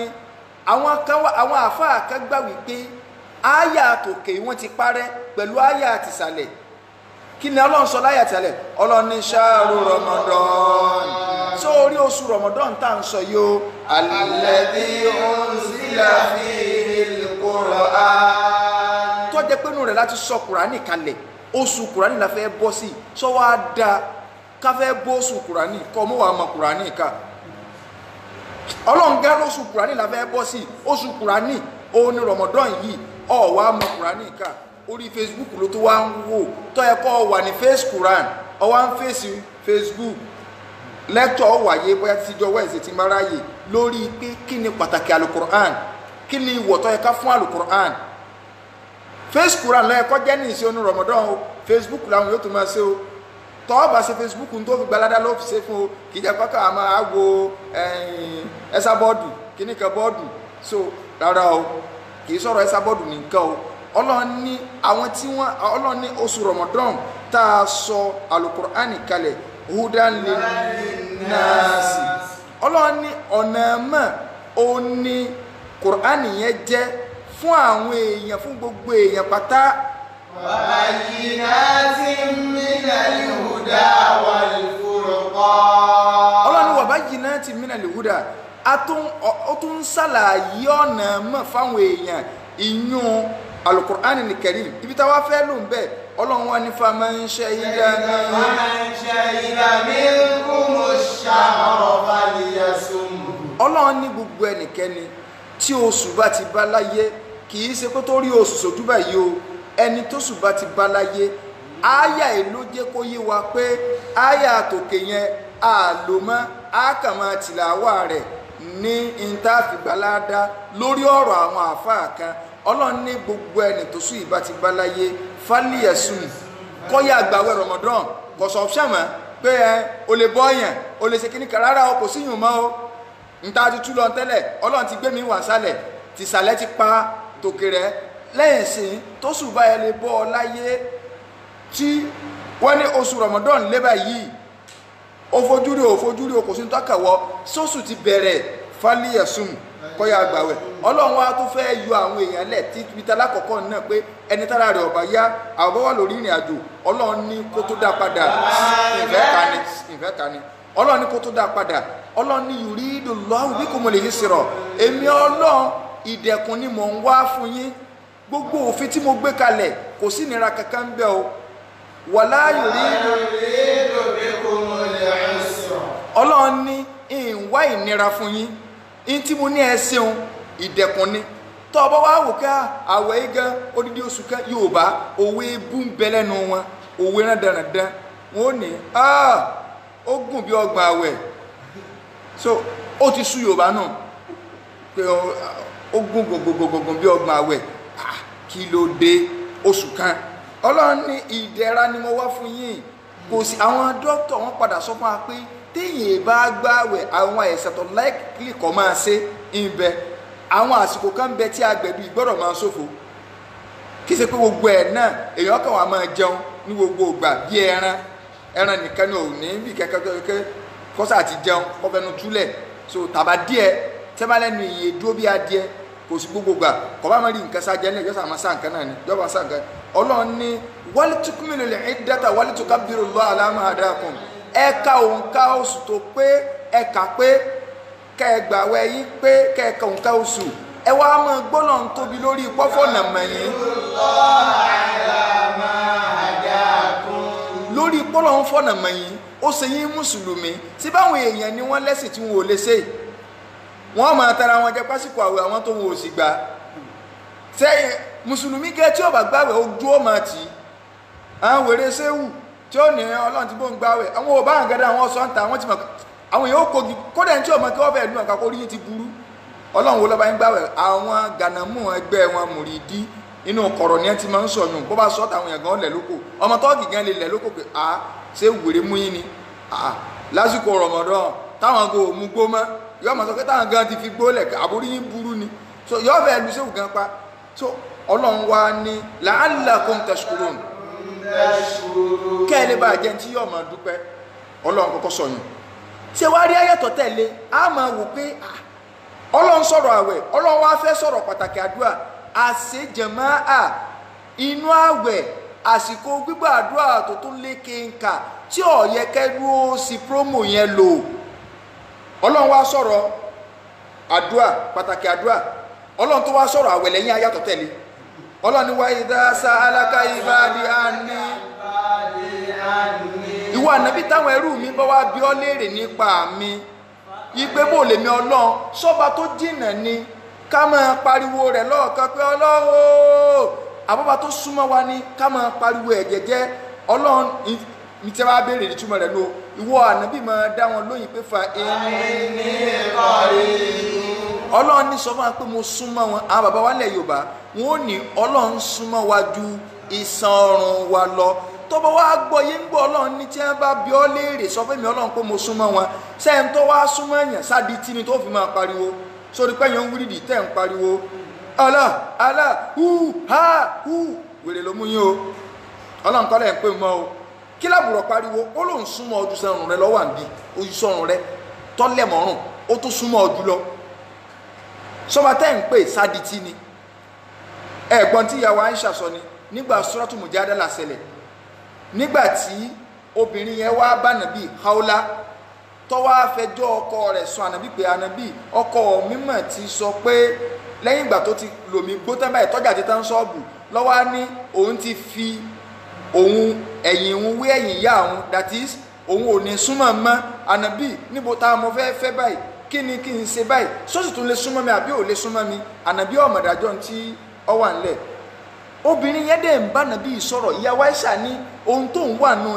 àwọn àfáà kan gbà wípé áyà tòkè wọn ti parẹ́ pẹ̀lú áyà àtìsàlẹ̀ kí ni ọlọ́run sọ láyà tẹ́lẹ̀ ọlọ́run ní ṣáàrù Ramadan sórí oṣù Ramadan tá à ń sọ yìí o alladhi unzila fihil Qur'an tó jẹ́ pé nù rẹ̀ láti sọ Kùránì kalẹ̀ oṣù Kùránì la fẹ́ bọ́ sí sọ wá da ká fẹ́ bọ́ oṣù Kùránì kọ́ mọ́ wàá mọ Kùránì ká Ọlọ́run gan oṣù Kùránì la fẹ́ bọ́ sí oṣù Kùránì òun ni Ramadan yìí ó wá mọ Kùránì ká orí Facebook ló tó wá ń wò tó yẹ kó wà ní face Quran ó wá ń face Facebook lecture wáyé bóyá tíjọ́ Wednesday ti máráyè lórí pé kí ni pàtàkì alukur'an kí ni ìwọ̀ tó yẹ ká fún alukur'an face Quran ló yẹ kó jẹ́ ní ìṣe onú Ramadan o Facebook làwọn yóò tún máa ṣe o tọ́ bá ṣe Facebook tó fi gbalada ló fi ṣe fún o kì í jẹ́ kọ́kọ́ àmọ́ àgbo ẹ̀sà bọ́ọ̀dù kíní kan bọ́ọ̀dù so rárá o kì í sọ̀rọ̀ ẹ̀sà bọ́ọ̀dù nìkan o Ọlọ́run ní àwọn tí wọ́n Ọlọ́run ní oṣù Ramadan tá a sọ alukur'an kalẹ̀ hudan linnasi Ọlọ́run ní ọ̀nà mọ́ ó ní Qur'an yẹn jẹ́ fún àwọn èèyàn fún gbogbo èèyàn pátá وبينات من الهدى والفرقان Ọlọ́run ní وبينات من الهدى ó tún ṣàlàyé ọ̀nà mọ́ fáwọn èèyàn ìyún Al-Qur'an al-Karim ibi táwa fẹ́ lò ń bẹ̀ Ọlọ́run wá ní faman shahida minkumu ash-shahra falyasumhu Ọlọ́run ní gbogbo ẹnikẹ́ni tí oṣù bá ti bá láyé kì í ṣe kó tó rí oṣù sójú báyìí o ẹni tó oṣù bá ti bá láyé áyà ẹ̀ ló jẹ́ kó yé wa pé áyà àtòkè yẹn àlòmọ́ àkàmọ́ tìlàwà rẹ̀ ní ìntàfìgbàládá lórí ọ̀rọ̀ àwọn àfáà kan Ọlọ́run ní gbogbo ẹni tó sùn ìbá ti bá láyé fálíyẹ̀sùn kọ́yà àgbàwẹ̀ Ramadan kò sọ ṣàmọ́ pé o lè bọ́yàn o lè ṣe kíní kan rárá o kò síyùn mọ́ o nta ti tú lọ tẹ́lẹ̀ Ọlọ́run ti gbé mi wà sálẹ̀ ti sàlẹ̀ ti pa tòkè rẹ̀ lẹ́yìn sí tó sùn báyẹ̀ lè bọ́ ọ láyé tí wọ́n ní oṣù Ramadan lébà yìí òfojúrí kò sí tọ́kàwọ́ sóṣù ti bẹ̀rẹ̀ fálíyẹ̀sùn kọ́yà àgbàwẹ̀ Ọlọ́run wa tó fẹ́ yọ àwọn èèyàn lẹ̀ tí bíta lákọ̀ọ́kọ́ náà pé ẹni tára rẹ̀ ọ̀bá yá àwọn wà lórí ìrìn àjò Ọlọ́run ní kó tó dá padà ìfẹ́ ta ni Ọlọ́run ní kó tó dá padà Ọlọ́run ní yuridullahu bikumul yusra èmi Ọlọ́run ìdẹ̀kùn ni mò ń wá fún yín gbogbo òfin tí mo gbé kalẹ̀ kò sí ìnira kankan ń bẹ o wala yuridu bikumul usra Ọlọ́run ní ìwá ìnira fún yín in tí mo ní ẹ ṣeun ìdẹ̀kùn ni tó bá wá wò ká àwẹ̀ igan odidi oṣù kan Yorùbá òwe bú ń bẹ lẹ́nu wọn òwe rán dandan wọn ò ní ó gùn bí ọgbà àwẹ̀ so ó ti sú Yorùbá náà pé ó gùn gbogbogbò bí ọgbà àwẹ̀ kí ló dé oṣù kan Ọlọ́run ní ìdẹ̀ra ni mo wá fún yín kò sí àwọn dókítà wọn padà sọ fún wa pé téèyàn bá gbààwẹ̀ àwọn àìsàn tó láìkìlì kọ́ máa ṣe ń bẹ àwọn àsìkò kan bẹ tí agbẹ̀bí gbọ́dọ̀ máa ṣòfò kí ṣe pé gbogbo ẹ̀ náà èèyàn kan wà máa jẹun ní gbogbo ìgbà bí ẹran nìkan ní òní bí kẹ́kẹ́ kọ́sà àti jẹun kọ́fẹ́nu túlẹ̀ so tàbá díẹ̀ tẹ́málẹ́nu iye dúró bí adìẹ kò sí gbogbo gbà kọ́ bá máa rí nǹkan sájẹ́ náà yọ́sà máa sá nǹkan náà ni yọ́sà máa sá nǹkan Ọlọ́run ní walitukmilul iddata walitukabbirullaha ala ma hadakum ẹ̀ka òǹkà oṣù tó pé ẹ̀ka pé kẹgbàwẹ̀ yí pé kẹ̀kẹ́ òǹkà oṣù ẹ wá mọ́ gbọ́nà ń tóbi lórí pọ́fọ́nà mẹ́yìn lórí pọ́lọ̀ ń fọ́nà mẹ́yìn ó ṣe yín mùsùlùmí tí báwọn èèyàn ni wọ́n lẹ́sìn tí wọ́n ò lè ṣe wọ́n máa tara wọn jẹ pásíkò àwẹ̀ àwọn tó wọ́n ò sì gbà sẹ́yìn mùsùlùmí gẹ́ tí ó bá gbàwẹ̀ ojú ó máa tì àwọn wèrè séwù tí ó ní Ọlọ́run tí bó ń gbàwẹ̀ àwọn ò bá ń gẹ́dẹ́ àwọn sọ́ǹtà àwọn ti mọ̀ àwọn èèyàn ó kogi kódà tí ọmọ kí wọ́n fẹ́ lù ọ̀ká kó rí yín ti burú Ọlọ́run wo lọ́ba ń gbàwẹ̀ àwọn gànàmú ẹgbẹ́ wọn mùrídí inú kọ̀rọ̀ ni ẹ ti máa ń sọ̀yún bó bá sọ́ọ̀tà àwọn èèyàn gan lẹ̀ lóko ọmọ tọ́ọ̀gì gan lè lẹ̀ lóko pé ṣé wèrè mú yín ni lásìkò Ramadan táwọn go mú gbó mọ́ yọ ọmọ sọ pé táwọn gan ti fi gbó lẹ̀ àbórí yín burú ni so yọ fẹ́ lu séwù gan pa so Ọlọ́run wa ní la'allakum tashkurun kẹ́ẹ̀lẹ́ bá jẹ́ tí yọ ọmọ dúpẹ́ Ọlọ́run kọ́kọ́ sọ̀yún ṣe wá rí ayẹ́tọ̀ tẹ̀lé a máa wò pé Ọlọ́run sọ̀rọ̀ àwẹ̀ Ọlọ́run wá fẹ́ sọ̀rọ̀ pàtàkì àdúrà àṣejẹ̀máà inú àwẹ̀ àsìkò gbígbà àdúrà tó tún lékè ńkà tí ó yẹ kẹ́rú ó sì promo yẹn lò Ọlọ́run wá sọ̀rọ̀ àdúrà pàtàkì àdúrà Ọlọ́run tó wá sọ̀rọ̀ àwẹ̀ lẹ́yìn ayẹ́tọ̀ tẹ̀lé Ọlọ́run ní wa idha sa'alaka ibadi anni ìwọ ànábì táwọn ẹrú mi bá wá bi ọ́ léèrè nípa mi ìgbé bò lèmi ọlọ́run sọ́ba tó jìnà ni ká máa pariwo rẹ̀ lọ́ọ̀kan pé ọlọ́run àbọ́bá tó súnmọ́ wa ni ká máa pariwo ẹ̀ jẹ́jẹ́ ọlọ́run mi tẹ́ wá béèrè ìtumọ̀ rẹ̀ lọ ìwọ ànábì máa dá wọn lóyìn pé fa ẹni ọlọ́run ní sọ fún wa pé mo súnmọ́ wọn àwọn bàbá wa lẹ̀ Yorùbá wọn ò ní ọlọ́run súnmọ́ wa ju iṣan ọrùn wa lọ tọ́bọ̀ wá gbọ́ yé ń gbọ́ ọlọ́run ní tí wọ́n bá bí ọ léèrè sọ fún mi ọlọ́run pé mo súnmọ́ wọn sẹ́yìn tó wá súnmọ́ èèyàn sáàdì tí ni tó fi máa pariwo sórí pẹ́yàn ń wíìdì tẹ́ ń pariwo Allah Allah hu ha hu wèrè ló mú yín o ọlọ́run kọ́lẹ̀ ń pè mọ́ o kí lábùrọ̀ pariwo ó lóun súnmọ́ ojú sẹ́rùn rẹ lọ́wọ́ àǹbí ojú sọ́run rẹ tọ́lẹ̀ mọ́rùn ó tó súnmọ́ ojú lọ sọba tẹ́ ń pè sáàdì tí ni ẹ̀gbọ́n tí ìyàwó Aisha sọ ni nígbà Suratu Mujadala ṣẹlẹ̀ nígbàtí obìnrin yẹn wá bá nàbí haúlá tó wá fẹjọ́ ọkọ rẹ̀ sùn ànàbí pé ànàbí ọkọ mímọ̀ ti sọ pé lẹ́yìn ìgbà tó ti lòmí gbótán báyìí tọ́jà ti tán ṣọ́ọ̀bù lọ́wọ́ ní òun ti fi òun ẹ̀yìn òun wé ẹ̀yìn ìyá òun that is òun ò ní súnmọ́ mọ́ ànàbí níbo tá a mọ fẹ́ báyìí kí ni kí n ṣe báyìí sọ́sì tún lè súnmọ́ mi àbí ò lè súnmọ́ mi ànàbí ọ̀mọ̀dájọ́ tí ọ wà ńlẹ̀ obìnrin yẹn dẹ̀ ń bá nàbí sọ̀rọ̀ ìyàwó Aisha ní ohun tó ń wà nù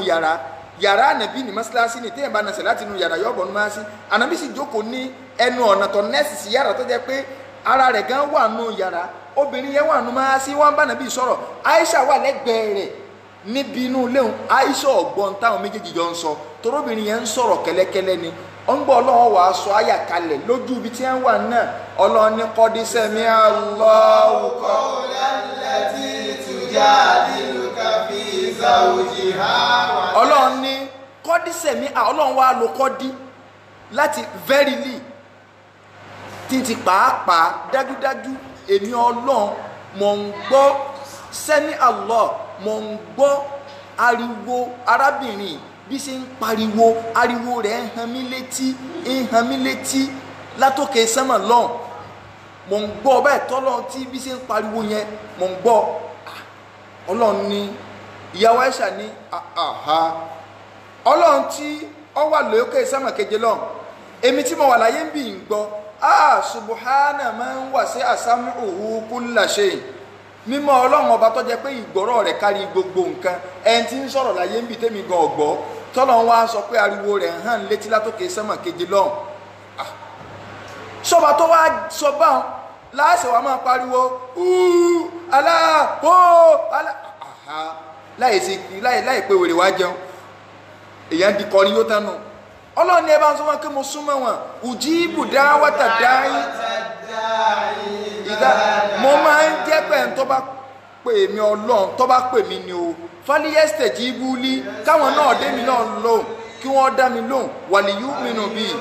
yàrá ànàbí ní mọ́sálásí ní téèyàn bá nàṣẹ̀ láti nù yàrá yọ̀bọ̀ nù mọ́sálásí ànàbí sì jókòó ní ẹnu ọ̀nà tó nẹ́ẹ̀sì sí yàrá tó jẹ́ pé ara rẹ̀ gan wà nù yàrá obìnrin yẹn wà nù mọ́sálásí wọ́n bá nàbí sọ̀rọ̀ Aisha wà lẹ́gbẹ̀ẹ́ rẹ̀ níbi inú léhùn Aisha ọ̀gbọ́n táwọn méjèèjì jọ ń sọ torobìnrin yẹn ń sọ̀rọ̀ kẹ́lẹ́kẹ́lẹ́ ni ó ń gbọ́ ọlọ́run wàá sọ àyà kalẹ̀ lójú ibi tí wọ́n wà náà ọlọ́run ní qad sami'a Allahu qawlan lati tujadiluka fi zawjiha. ọlọ́run ní qad sami'a ọlọ́run wàá lo kọ́dí láti verily títí pàápàá dájúdájú èmi ọlọ́run mọ̀ ń gbọ́ sami'a Allah mọ̀ ń gbọ́ ariwo arábìnrin bí ṣe ń pariwo ariwo rẹ̀ ń hàn mí létí látòkè sánmà lọ́n mò ń gbọ́ bẹ́ẹ̀ tọ́lọ́n tí bí ṣe ń pariwo yẹn mò ń gbọ́ ọlọ́run ní ìyàwó Aisha ní ọlọ́run tí ọ wà lókè sánmà keje lọ́n èmi tí mo wà láyé ń bì ń gbọ́ subhana man wasi'a sam'uhu kulla shay mímọ́ ọlọ́run ọba tó jẹ́ pé ìgbọ́rọ̀ rẹ̀ kárí gbogbo nǹkan ẹni tí ń sọ̀rọ̀ láyé ń bì tẹ́mi gan ọ̀gbọ́ tọ́lọ́run wá sọ pé ariwo rẹ̀ hàn létí látòkè sánmà keje lọ́hùn sọba tó wá sọ báwọn láàṣẹ wa máa pariwo láì pé wèrè wá jẹun èèyàn di kọrin yóò tánu ọlọ́run ní ẹ bá ń sọ wọn pé mo súnmọ́ wọn ujibu da'wata da'i mo máa ń jẹ́ pé tó bá pè mí ọlọ́run tó bá pè mí ni o fáliyẹ́sítẹ̀ jí búlí káwọn náà dé mi náà lóhùn kí wọ́n dá mi lóhùn wàlíyú mìíràn bíi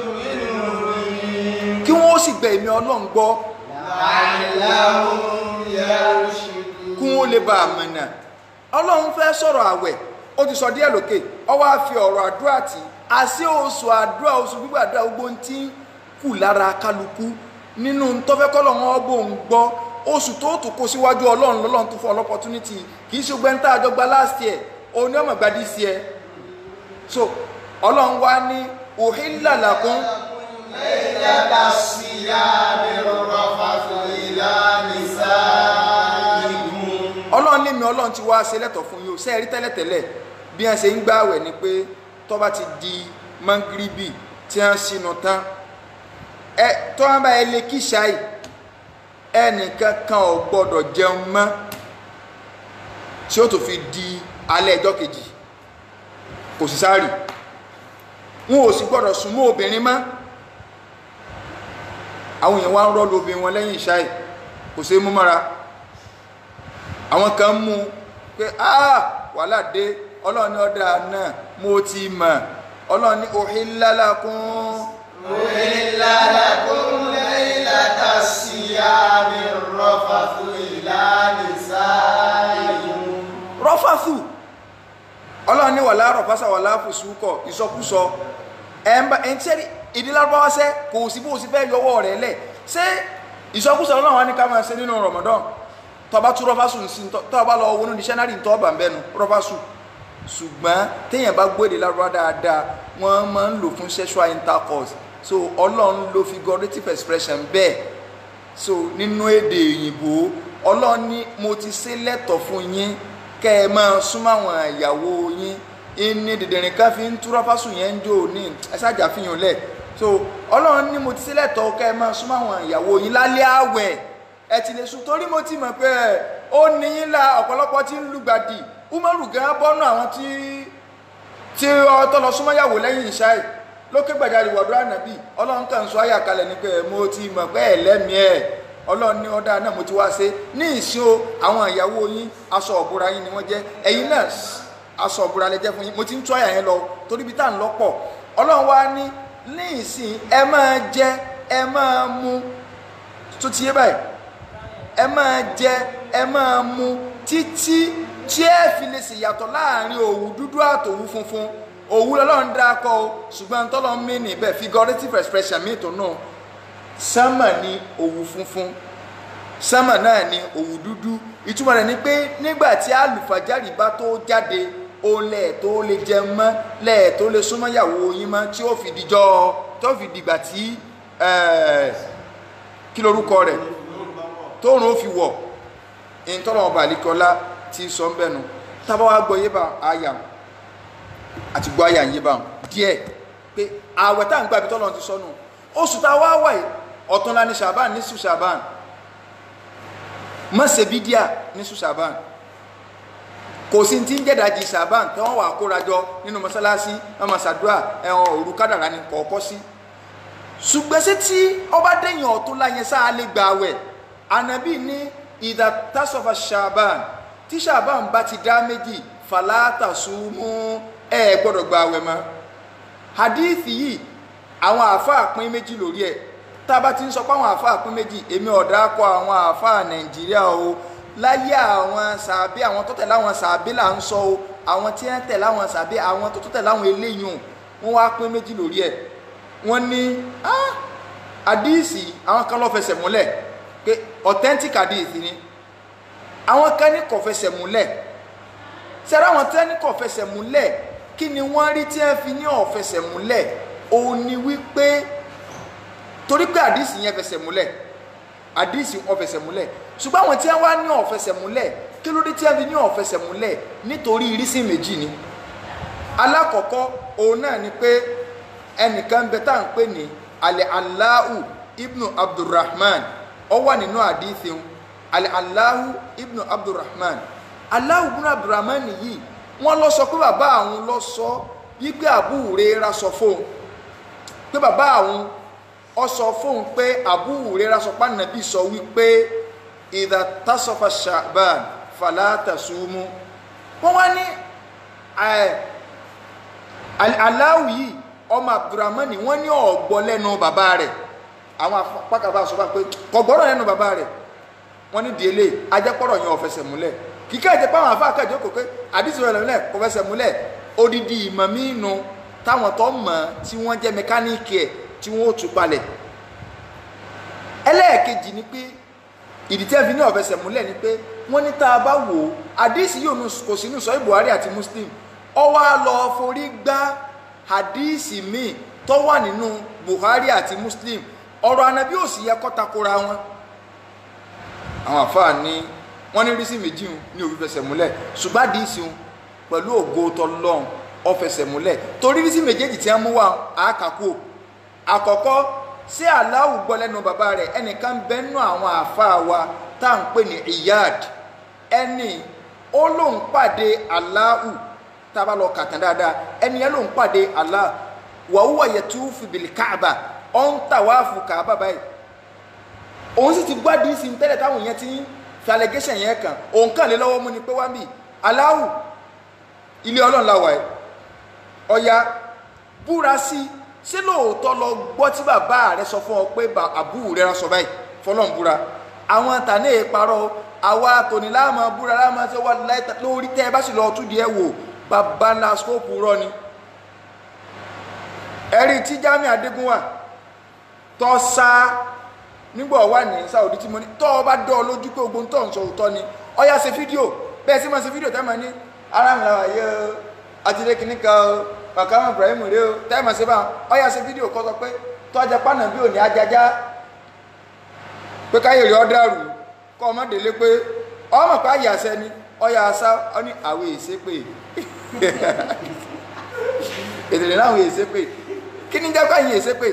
kí wọ́n sì gbẹ̀ mí ọlọ́run gbọ́ kí wọ́n lè bá àmọ̀nà ọlọ́run fẹ́ sọ̀rọ̀ àwẹ̀ ó ti sọ díẹ̀ lókè ó wá fi ọ̀rọ̀ àdúrà tì àṣẹ oṣù àdúrà oṣù gbígbàdúrà gbogbo tí ń kù lára kálukú nínú tọ́fẹ́kọ́lọ̀ wọn bò ń gbọ́ oṣù tó tún kó síwájú ọlọ́run lọ́lọ́run tó fún opportunity kì í ṣe gbẹ́ntà àjọgbá last year òní ọmọ ìgbà this year so ọlọ́run wá ní uhilla lakum laylata siyami rafathu ila nisaikum. ọlọ́run lèmi ọlọ́run ti wá ṣe lẹ́tọ̀ fún yín o sẹ́ẹ̀rí tẹ́lẹ̀tẹ́lẹ̀ bí wọ́n ṣe ń gbààwẹ̀ ni pé tó bá ti di mangiribi tí wọ́n sínú tán tó wọ́n bá ẹ lé kíṣáì ẹnìkan kan ò gbọ́dọ̀ jẹun mọ́ tí ó tó fi di alẹ́ ẹjọ́ kejì kò sí sáàrì wọn ò sì gbọ́dọ̀ sún mọ́ obìnrin mọ́ àwọn èèyàn wá ń rọ́ lóbìnrin wọn lẹ́yìn ìṣáì kò sí mú mọ́ra àwọn kan mú pé wàhálà dé ọlọ́run ní ọ̀dà náà mo ti mọ̀ ọlọ́run ní uhilla lakum laylata siyami rafathu ila nisaikum. rọ́fàfù ọlọ́run ní wàlá rọ̀fásà wàlá fùsùkọ̀ ìsọkúsọ ẹ̀ńtẹ́rì ìdílábọ́wọ́sẹ́ kò sí bó sí fẹ́ yọwọ́ rẹ̀ lẹ̀ ṣé ìsọkúsọ ọlọ́run wá ní ká máa ṣe nínú Ramadan tọba tún rọ́fàsù sí tọba lọ wọnú dictionary tọba ń bẹnu rọ́fàsù ṣùgbọ́n téèyàn bá gbé èdè lárúbá dáadáa wọ́n máa ń lò fún sexual intercourse so ọlọ́run lo figurative expression bẹ́ẹ̀ so nínú èdè òyìnbó ọlọ́run ní mo ti ṣe lẹ́tọ̀ fún yín kẹ́ ẹ máa súnmọ́ àwọn ìyàwó yín ní dìdìrín kan fi ń túrọ́ fásùn yẹn ń jò ní ẹ̀sàjà fihàn lẹ̀ so ọlọ́run ní mo ti ṣe lẹ́tọ̀ kẹ́ ẹ máa súnmọ́ àwọn ìyàwó yín lálẹ́ àwẹ̀ ẹ ti lè sùn torí mo ti mọ̀ pé ó ní yín la ọ̀pọ̀lọpọ̀ tí ń lùgbàdì Umaru gan bọ́nú àwọn tí ọtọ́ lọ súnmọ́ ìyàwó lẹ́yìn ìṣáì lókè gbàjarì wọ̀dọ̀ ànàbì ọlọ́run kan sọ àyà kalẹ̀ ní pé mo ti mọ̀ pé ẹ̀lẹ́mìí ẹ̀ ọlọ́run ní ọ̀dà náà mo ti wá ṣe ní ìsìn o àwọn ìyàwó yín aṣọ ọ̀bùra yín ni wọ́n jẹ́ ẹ̀yin náà aṣọ ọ̀bùra lẹ jẹ́ fún yín mo ti ń tọ́ àyà yẹn lọ torí bí tá à ń lọ́pọ̀ ọlọ́run wá ní ìsìn ẹ máa jẹ ẹ máa mu tó ti yé báyìí ẹ máa jẹ ẹ máa mu títí tí ẹ fi lè ṣèyàtọ̀ láàrin òwú dúdú àtòwú funfun òwú lọ́lọ́run dákọ o ṣùgbọ́n tọ́lọ́ mí níbẹ̀ figurative expression mi tó náà sánmà ní òwú funfun sánmà náà ní òwú dúdú ìtumọ̀ rẹ̀ ni pé nígbà tí àlùfàjárì bá tó jáde òun lẹ́ẹ̀ tó lè jẹ mọ́ lẹ́ẹ̀ tó lè súnmọ́ ìyàwó yín mọ́ tí ó fi dijọ́ tó fi dìgbà tí kí lorúkọ rẹ̀ tóòrùn ó fi wọ̀ ìtọ́lọ̀ ọba àlíkọlá ti sọ ń bẹ̀nu tábà wá gbọ́ yébà àyà àti gbọ́ àyà yébà díẹ̀ pé àwẹ̀ tá à ń gbà bí tọ́lọ̀ ti sọnù oṣù tá a wá wà yìí ọ̀túnla ní ṣàbán ní sùn ṣàbán mọ̀sẹ̀ bídíà ní sùn ṣàbán kò sí ti ń jẹ́dàjì ṣàbán tí wọ́n wà kórajọ nínú mọ́sálásí ọmọ ṣàdúrà ẹ̀hàn òru kádàrá ní kọ̀ọ̀kọ́ sí ṣùgbọ́n sí tí ọba dẹ̀yìn ọ̀túnla yẹn sáà lè gbà àwẹ̀ ànàbí ní ìdá tásọ̀fà ṣàbán tí ṣàbán bá ti dá méjì fàlátà súnmú ẹ gbọ́dọ̀ gba àwẹ̀ mọ́ hadithi yìí àwọn àáfàá pín méjì lórí ẹ̀ tá a bá ti ń sọ pé àwọn àáfàá pín méjì èmi ọ̀dà kọ àwọn àáfàá Nàìjíríà o láyé àwọn sàbí àwọn tó tẹ̀lé àwọn sàbí là ń sọ o àwọn tí wọ́n tẹ̀lé àwọn sàbí àwọn tó tẹ̀lé àwọn eléyìí wọ́n wá pín méjì lórí ẹ̀ wọ́n ní hadithi àwọn kan ló fẹsẹ̀ múlẹ̀ pé authentic hadith ni àwọn kan ní kò fẹsẹ̀ múlẹ̀ sẹ́rẹ́ àwọn tí wọ́n ní kò fẹsẹ̀ múlẹ̀ kí ni wọ́n rí tí wọ́n fi ní ó fẹsẹ̀ múlẹ̀ òun ni wípé torí pé hadith yẹn fẹsẹ̀ múlẹ̀ hadith ó fẹsẹ̀ múlẹ̀ ṣùgbọ́n àwọn tí wọ́n wá ní ó fẹsẹ̀ múlẹ̀ kí ló dé tí wọ́n fi ní ó fẹsẹ̀ múlẹ̀ nítorí ìrísí méjì ni alákọ̀ọ́kọ́ òun náà ni pé ẹnìkan bẹ tá à ń pè ní Allahu ibnu Abdurrahman ó wà nínú hadith Allahu ibnu Abdurrahman Allahu ibnu Abdurrahman yìí wọ́n lọ sọ pé bàbá àwọn lọ sọ wípé Abu Hurairah sọ fóun pé bàbá àwọn ó sọ fóun pé Abu Hurairah sọ pé Ànábì sọ wípé idha tasafa Sha'ban fala tasumu wọ́n wá ní Allahu yìí ọmọ Abdurrahman wọ́n ní ọ̀gbọ́ lẹ́nu bàbá rẹ̀ àwọn apákàbá sọ pé kọ̀gbọ́rọ̀ lẹ́nu bàbá rẹ̀ wọ́n ní délé ajẹ́pọ̀rọ̀ yẹn ò fẹsẹ̀ múlẹ̀ kíkẹ́ ìjẹ́pọ̀ àwọn afá àkàjọ́ kò pé àdìsí rẹ̀ lọ́lẹ̀ kò fẹsẹ̀ múlẹ̀ odidi ìmọ̀ mínú táwọn tó mọ̀ tí wọ́n jẹ́ mẹkáníìkì ẹ̀ tí wọ́n ó tú palẹ̀ ẹlẹ́ẹ̀kejì ni pé ìdí tí ẹ fi ní ó fẹsẹ̀ múlẹ̀ ni pé wọ́n ní tá a bá wò ó àdìsí yóò kò sínú sọ Buhari àti Muslim ó wá lọ forí gbá àdìsí míì tó wà nínú Buhari àti Muslim ọ̀rọ̀ Ànábì ò sì yẹ kó takora wọn àwọn àfáà ní wọ́n ní rísí méjì ní ó fẹsẹ̀ múlẹ̀ ṣùgbọ́n àdìsí pẹ̀lú ògo tọlọ́run ó fẹsẹ̀ múlẹ̀ torí rísí méjèèjì tí wọ́n mú wá àkàkù àkọ́kọ́ sí Allahu gbọ́ lẹ́nu bàbá rẹ̀ ẹnìkan bẹ́nu àwọn àfáà wa tá à ń pè ní Iyad ẹni ó lóun pàdé Allahu tá a bá lọ kàtàn dáadáa ẹni yẹn lóun pàdé Allah wa huwa yatufu bil Kaaba ó ń tàwáàfù Kaaba báyìí òun sì ti gbádìí sí tẹ́lẹ̀ táwọn yẹn ti ń fi allegation yẹn kàn òun kàn lé lọ́wọ́ mú ni pé wá ń bì Allahu ilé Ọlọ́run la wà ẹ́ ọ̀ya búra sí ṣé lóòótọ́ lọ gbọ́ tí bàbá rẹ sọ fún ọ pé Abu Hurairah sọ báyìí fọlọ́n búra àwọn tàní ìparọ́ àwa tòní láàmú búra láàmú ṣe wà lórí tẹ́ ẹ bá sì lọ tún di ẹ wò bàbá ńlá skóòpù rọ ni ẹ̀rí tí Jamiu Adégúnwà tọ́ sáá nígbà wà ní Saudi tí mo ní tọ́ ọ bá dọ́ ọ lójú pé ogun tó ń sọ òótọ́ ni ó yá ṣe fídíò bẹ́ẹ̀ sí máa ṣe fídíò tẹ́ máa ní ara mi làwà yẹ àtìlẹ́ kìíní kan o Makamu Ibrahim rẹ o tẹ́ máa ṣe bá ó yá ṣe fídíò kọ́ sọ pé tó ajá pàánà bí òní ajájá pé káyè rí ọdárù kọ́ ọmọ délé pé ọmọ pa àyàsẹ́ ni ọyà asá ọ ní àwọn èsè pé èdèrè láwọn èsè pé kí ní jẹ́ káyè èsè pé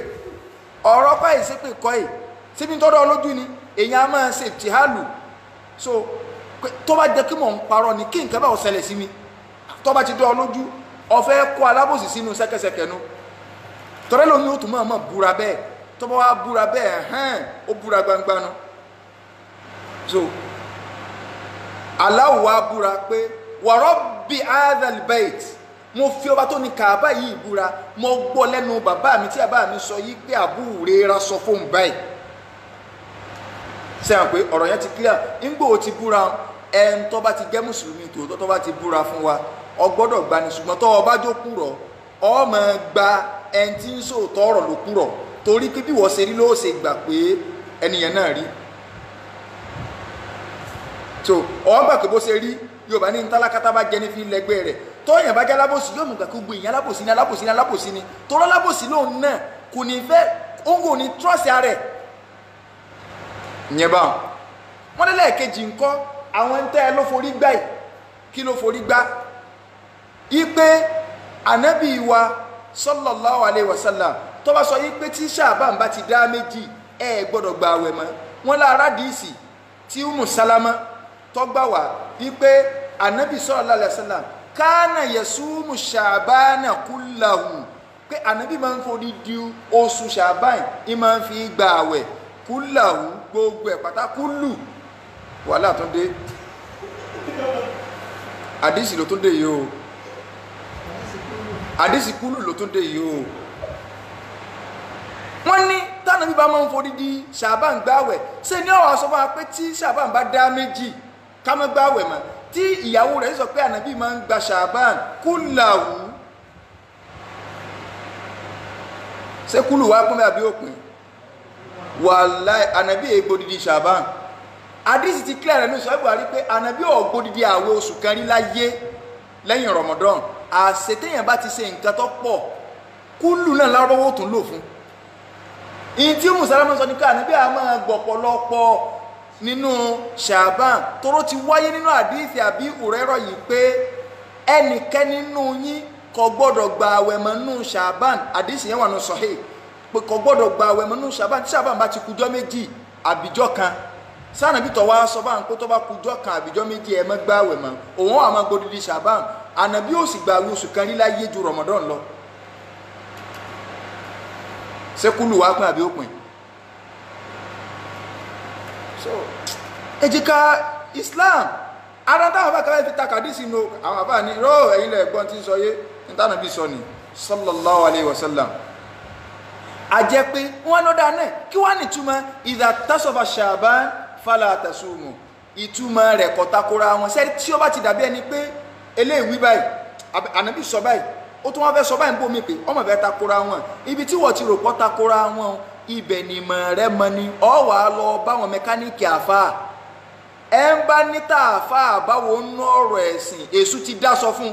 ọ̀rọ̀ pa èsè pé kọ́ ẹ̀ síbi tọ́dọ̀ olójú ni èyàn á máa ṣe tìhálù so tó bá jẹ́ kí mò ń parọ́ ni kí nǹkan bá ò ṣẹlẹ̀ sí mi tó bá ti dọ́ olójú ọ̀fẹ́ kó alábòsí sínú sẹ́kẹsẹkẹ nu tọ́rẹ́ lómi ó tún mọ̀ búra bẹ́ẹ̀ tó bá wá búra bẹ́ẹ̀ hẹ́n ó búra gbangba nu so Allah wá búra pé wa rabbi hadhal bait mo fi ọba tó ní Kaaba yìí búra mo gbọ́ lẹ́nu bàbá mi tí bàbá mi sọ yìí pé Abu Hurairah sọ fóun báyìí sẹ́yìn pé ọ̀rọ̀ yẹn ti clear ńgbò ti búra ẹn tó bá ti jẹ́ mùsùlùmí tòótọ́ tó bá ti búra fún wa ọ gbọ́dọ̀ gba ni ṣùgbọ́n tó o bá jó kúrọ̀ ọ máa gba ẹn tí ń sòótọ́ ọ̀rọ̀ ló kúrọ̀ torí pé bí wọ́n ṣe rí ló ṣe gbà pé ẹnìyẹn náà rí so ọ gbà pé bó ṣe rí Yorùbá ní tálákátá bá jẹ ní fi lẹgbẹ́ rẹ̀ tóyàn bá jẹ́ alábòsí yóò mú gbà kó gbé ìyẹn alábòsí ní alábòsí ní alábòsí ní torọ́ alábòsí lóun náà kò ní fẹ́ òǹgò ní trọ́ọ̀sì rẹ̀ ìyẹn bá wọn lẹ́lẹ́kejì ńkọ́ àwọn tẹ́ ẹ ló forí gbá yìí kí ló forí gbá ipe ànábì wa sallallahu alaihi wasallam tó bá sọ yí pé tí Ṣàbán bá ti dá méjì ẹ gbọ́dọ̀ gba àwẹ̀ mọ́ wọn lára díìsì tí Umu Salama tó gbà wá wípé ànábì sallallahu alaihi wasallam kana yasumu Ṣàbánà kullahu pé ànábì máa ń forí di oṣù Ṣàbán ì máa ń fi gba àwẹ̀ kullahu gbogbo ẹ̀ pátá kúlù wàhálà tó dé àdísì ló tó dé yìí o àdísì kúlù ló tó dé yìí o wọ́n ní tánàbí bá máa ń forí di Ṣàbán gbáwẹ̀ ṣe ní ọ̀rọ̀ sọ fún wa pé tí Ṣàbán bá dá méjì ká má gbáwẹ̀ mọ́ tí ìyàwó rẹ̀ sọ pé ànábì máa ń gba Ṣàbán kúlàwù ṣé kúlù wá pín àbí òpin wàláì ànábì ègbòdìdì Ṣàbán àdísì ti clear rẹ̀ ní sọ ìbò àrí pé ànábì ògbòdìdì àwẹ̀ oṣù kan rí láyé lẹ́yìn Ramadan àṣetẹ́yìn bá ti ṣe nǹkan tó pọ̀ kúlù náà lárọ́wọ́ tún lò fún ìyí tí Umu Salama sọ ní ká ànábì a máa gbọ̀pọ̀lọpọ̀ nínú Ṣàbán tóró ti wáyé nínú àdísì àbí Hurairah yìí pé ẹnikẹ́ni nínú yín kò gbọ́dọ̀ gba àwẹ̀ mọ́ nínú Ṣàbán àdísì yẹn wà ní Sahih pé kò gbọ́dọ̀ gba àwẹ̀ mọ́ nínú Ṣàbán tí Ṣàbán bá ti kújọ́ méjì àbíjọ́ kan sànàbí tó wá sọ bá ń pé tó bá kújọ́ kan àbíjọ́ méjì ẹ má gba àwẹ̀ mọ́ òun wà máa gbódìdí Ṣàbán ànábì ó sì gba àwẹ̀ oṣù kan rí láyé ju Ramadan lọ sekulu wa pin àbí òpin so ejika Islam ara táwọn bá kàwé fi takàdí sínú àwọn àbá ní ró ẹ̀yin lẹ̀ gbọ́n tí ń sọ yé nítànà bí sọ ni sallallahu alaihi wasallam a jẹ́ pé wọ́n lọ́dá náà kí wá ní túmọ̀ idha tasafa Ṣàbán fala tasumu ìtumọ̀ rẹ̀ kọ̀takora wọn sẹ́rí tí ó bá ti dàbí ẹni pé eléèwí báyìí ànábì sọ báyìí ó tún wọ́n fẹ́ sọ báyìí ń bò mí pé ọmọ fẹ́ takora wọn ibi tí wọ́n ti rò pọ́ takora wọn ibẹ̀ ni mọ̀ rẹ mọ ni ọ wà á lọ báwọn mẹkáníìkì àfa ẹ ń bá níta àfa báwo ń ná ọ̀rọ̀ ẹ̀sìn èṣù ti dá sọ fún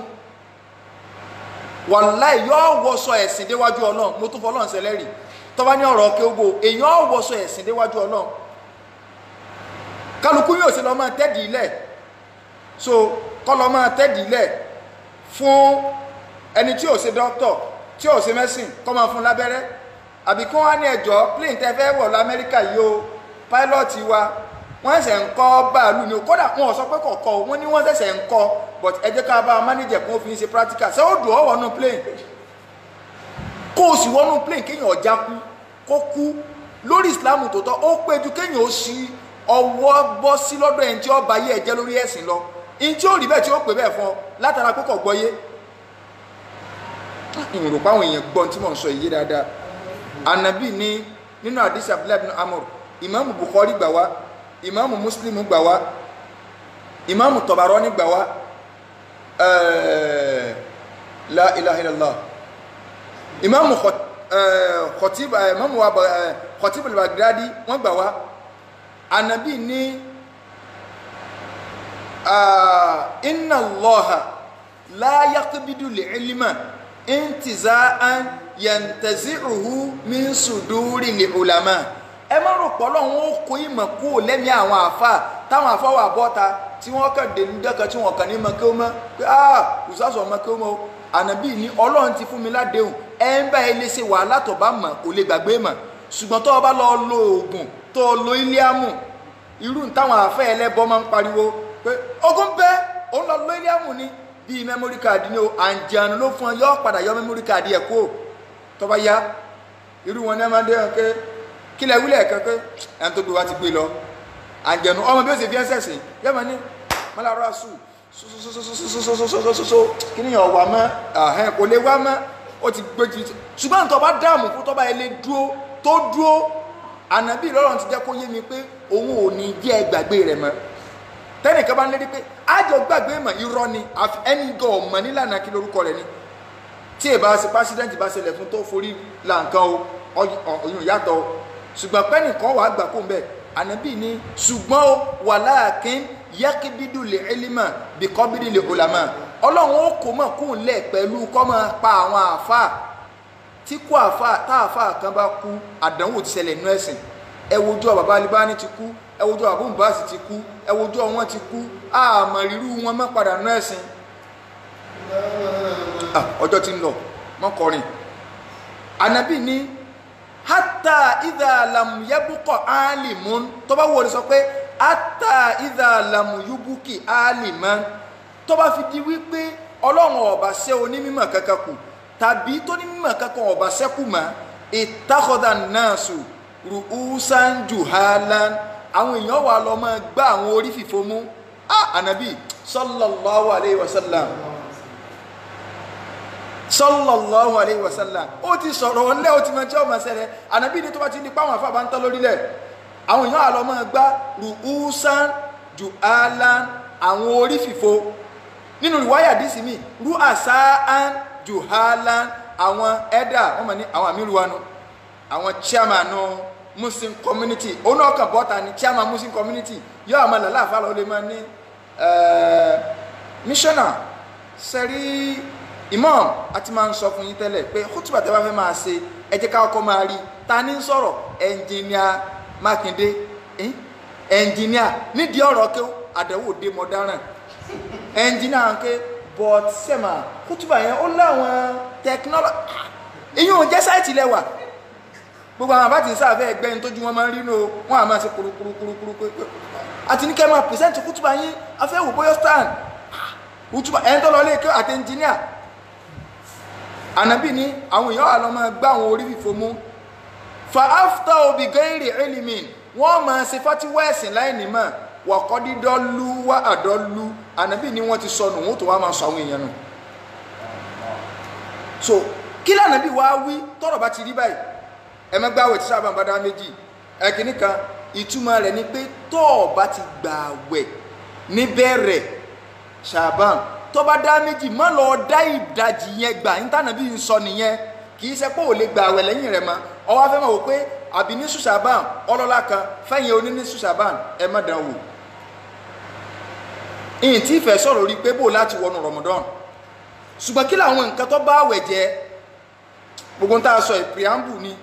wàláì yóò wọṣọ ẹ̀sìn déwájú Ọlọ́run mo tún fọ Ọlọ́run sẹlẹ́rì tó bá ní ọ̀rọ̀ kéwògbò èèyàn wọṣọ ẹ̀sìn déwájú Ọlọ́run kálukú yóò ṣe lọ máa tẹ́dì ilẹ̀ so kọ́ lọ máa tẹ́dì ilẹ̀ fún ẹni tí ò ṣe dọ́kítọ̀ tí ò ṣe mẹ́sìn kọ́ máa fún lábẹ́rẹ́ àbí kí wọ́n á ní ẹjọ́ plane tẹ́ fẹ́ wọ̀ lamẹ́ríkà yìí o pílọ́ọ̀tì wa wọ́n ṣẹ̀ṣẹ̀ ń kọ́ báàlù ni o kódà wọn ò sọ pé kọ̀ọ̀kọ́ o wọ́n ní wọ́n ṣẹ̀ṣẹ̀ ń kọ́ but ẹ jẹ́ ká bá mánéjẹ̀ kó fi ń ṣe practical ṣé ó dùn ọ́ wọnú plane kó o sì wọnú plane kéèyàn ọjà kú kó kú lórí ìsìlámù tòótọ́ ó pé ju kéèyàn ó ṣí ọwọ́ bọ́ sí lọ́dọ̀ ẹni tí ó bá yé ẹ̀jẹ̀ lórí ẹ̀sìn lọ in tí ó rí bẹ́ẹ̀ tí ó pè bẹ́ẹ̀ fún ọ látara pé kò gbọ́yé ìrò páwọn èèyàn gbọ́n tí mò ń sọ yìí dáadáa Ànábì ní nínú àdísì Abdullahi ibn Amr Ìmáàmù Bukhari gbà wá Ìmáàmù Muslim gbà wá Ìmáàmù Tabarani gbà wá la ilaha illallah Ìmáàmù Khatib al-Baghdadi wọ́n gbà wá Ànábì ní inna Allaha la yaqbidu al-ilma intiza'an yantazi'uhu min suduri li ulama ẹ má rò pọ̀ lọ́wọ́ ó kó ìmọ̀ kú lẹ́mí àwọn àfà táwọn àfà wà bọ́ta tí wọ́n kàn dé ní dẹ́kan tí wọ́n kàn ní mọ̀kẹ́ ọmọ pé ìsásọ̀ mọ̀kẹ́ ọmọ ànábì ní ọlọ́run ti fún mi ládéhùn ẹ ń bá ilé ṣe wàhálà tó bá mọ̀ kò lè gbàgbé mọ̀ ṣùgbọ́n tó o bá lọ lo oògùn tó o lo Iliamu irú táwọn àfà ẹlẹ́bọ máa ń pariwo pé ogun bẹ́ ó lọ lo Iliamu ni bíi memory card ni o àǹjànú ló fún ọ yọ padà yọ memory card yẹ kó tó bá yá irú wọn náà máa ń dé hàn pé kí lẹ wílẹ̀ kankan ẹni tó gbé wá ti gbé lọ àǹjẹ̀nù ọmọ bí ó ṣe fi ẹsẹ̀ sìn yẹ́mọ̀ ní mọ́lára sù sosososososososososo kí ni ọ̀wà mọ́ àhẹ́n kò lè wá mọ́ ó ti gbé ti ṣùgbọ́n tó bá dáàmú kó tó bá ilé dúró tó dúró ànábì lọ́rọ̀ ti jẹ́ kó yé mi pé òun ò ní jẹ́ gbàgbé rẹ̀ mọ́ tẹ́nìkan bá ń lérí pé àjọ gbàgbé mọ̀ irọ́ ni ẹni gan ọ̀mọ̀ nílànà kí lórúkọ rẹ̀ ni tí èbá ṣe pásídẹ́ǹtì bá ṣẹlẹ̀ fún tó forí la nǹkan o ọ̀yún yàtọ̀ ṣùgbọ́n pẹ́nìkan wàá gbà kó ń bẹ̀ ànábì ní ṣùgbọ́n o walakin yakibidu lè ẹlímà bìkọ́bìdì lè ulama ọlọ́run ó kó mọ̀ kó ń lẹ̀ pẹ̀lú kọ́ máa pa àwọn àfà tí kú àfà tá àfà kan bá kú àdánwò ti ṣẹlẹ̀ nú ẹ̀sìn ẹ wojú bàbá Alibani ti kú ẹ wojú àbúmbàsì ti kú ẹ wojú wọn ti kú àmọ́ rírú wọn má padà nú ẹ̀sìn ọjọ́ ti ń lọ mọ́kọrin ànábì ní hatta idha lam yabqa alimun tó bá wọlé sọ pé hatta idha lam yubuki aliman tó bá fi di wípé ọlọ́run ọba ṣe onímọ̀ kankan kù tàbí tó ní mímọ̀ kankan ọba ṣẹ́kù mọ́ ittakhadha an-nasu ru'usan juhalan àwọn èèyàn wà lọ máa gbá àwọn orí fìfo mú ànábì sallallahu alayhi wa sallam sallallahu alayhi wa sallam ó ti sọ̀rọ̀ ọ̀lẹ́ ó ti mọ̀ tí ó mọ̀ sẹ́rẹ̀ ànábì ní tó bá ti ní páwọn àfáà bá ń tán lórílẹ̀ àwọn èèyàn àlọ́ máa gbá ru'usan juhalan àwọn orí fìfo nínú ìwáyà dísì mi ru'asaan juhalan àwọn ẹ̀dà wọ́n mọ̀ ní àwọn àmì ruwanu àwọn chairman Muslim community òun náà kàn bọ́ta ní chairman Muslim community yóò àmọ́ làlá àfàlọ́ lè máa ní missioner sẹ́rí imam àti máa ń sọ fún yín tẹ́lẹ̀ pé khutbah tẹ́ bá fẹ́ máa ṣe ẹ jẹ́ ká kọ́kọ́ máa rí ta ní sọ̀rọ̀ ẹnjìníà Mákindé ẹnjìníà nídìí ọ̀rọ̀ kí àdánwò dé mọ̀dáràn ẹnjìníà ké but sẹ́mà khutbah yẹn ó láwọn technology ìyún jẹ́ sáìtì lẹ́wà gbogbo àwọn àbá ti ń sáfẹ́ ẹgbẹ́ ní tójú wọn máa ń rí nù wọn àmà sí kúrúkúrúkúrú àti ní kẹ́ máa pìrìsẹ́ǹtì khutbah yín afẹ́ wò bóyá stand khutbah ẹni tó lọ lé kí àti ẹnjìníà ànábì ní àwọn èèyàn àlọ́ máa gbá àwọn orí fìfo mú fa after obi gairi elimin wọ́n máa ṣe fátíwá ẹ̀sìn láì nímọ̀ wà kọ́ dídọ́lú wá àdọ́lú ànábì ní wọ́n ti sọnù wọ́n tó wá máa sọ àwọn èèyàn nù so kí lànàbì wá wí tọ́rọ̀ bá ti rí báyìí ẹ má gbààwẹ̀ tí sábà bá dá méjì ẹ̀kíní kan ìtumọ̀ rẹ̀ ni pé tọ́ọ̀ bá ti gbààwẹ̀ níbẹ̀rẹ̀ ṣàbàn tó bá dá méjì má lọ dá ìdajì yẹn gbà ìtànàbí ń sọ nìyẹn kì í ṣe pé ò lè gbà àwẹ̀ lẹ́yìn rẹ̀ mọ́ ọwọ́ afẹ́ mọ̀ wò pé àbí ní ṣùṣàbàn ọlọ́lá kan fẹ́yìn oní ní ṣùṣàbàn ẹ má dán wò ìyìn tí ìfẹ́ sọ̀rọ̀ rí pé bò láti wọnú Ramadan ṣùgbọ́n kí làwọn nǹkan tó bá àwẹ̀ jẹ́ gbogbo tá a sọ preamble ni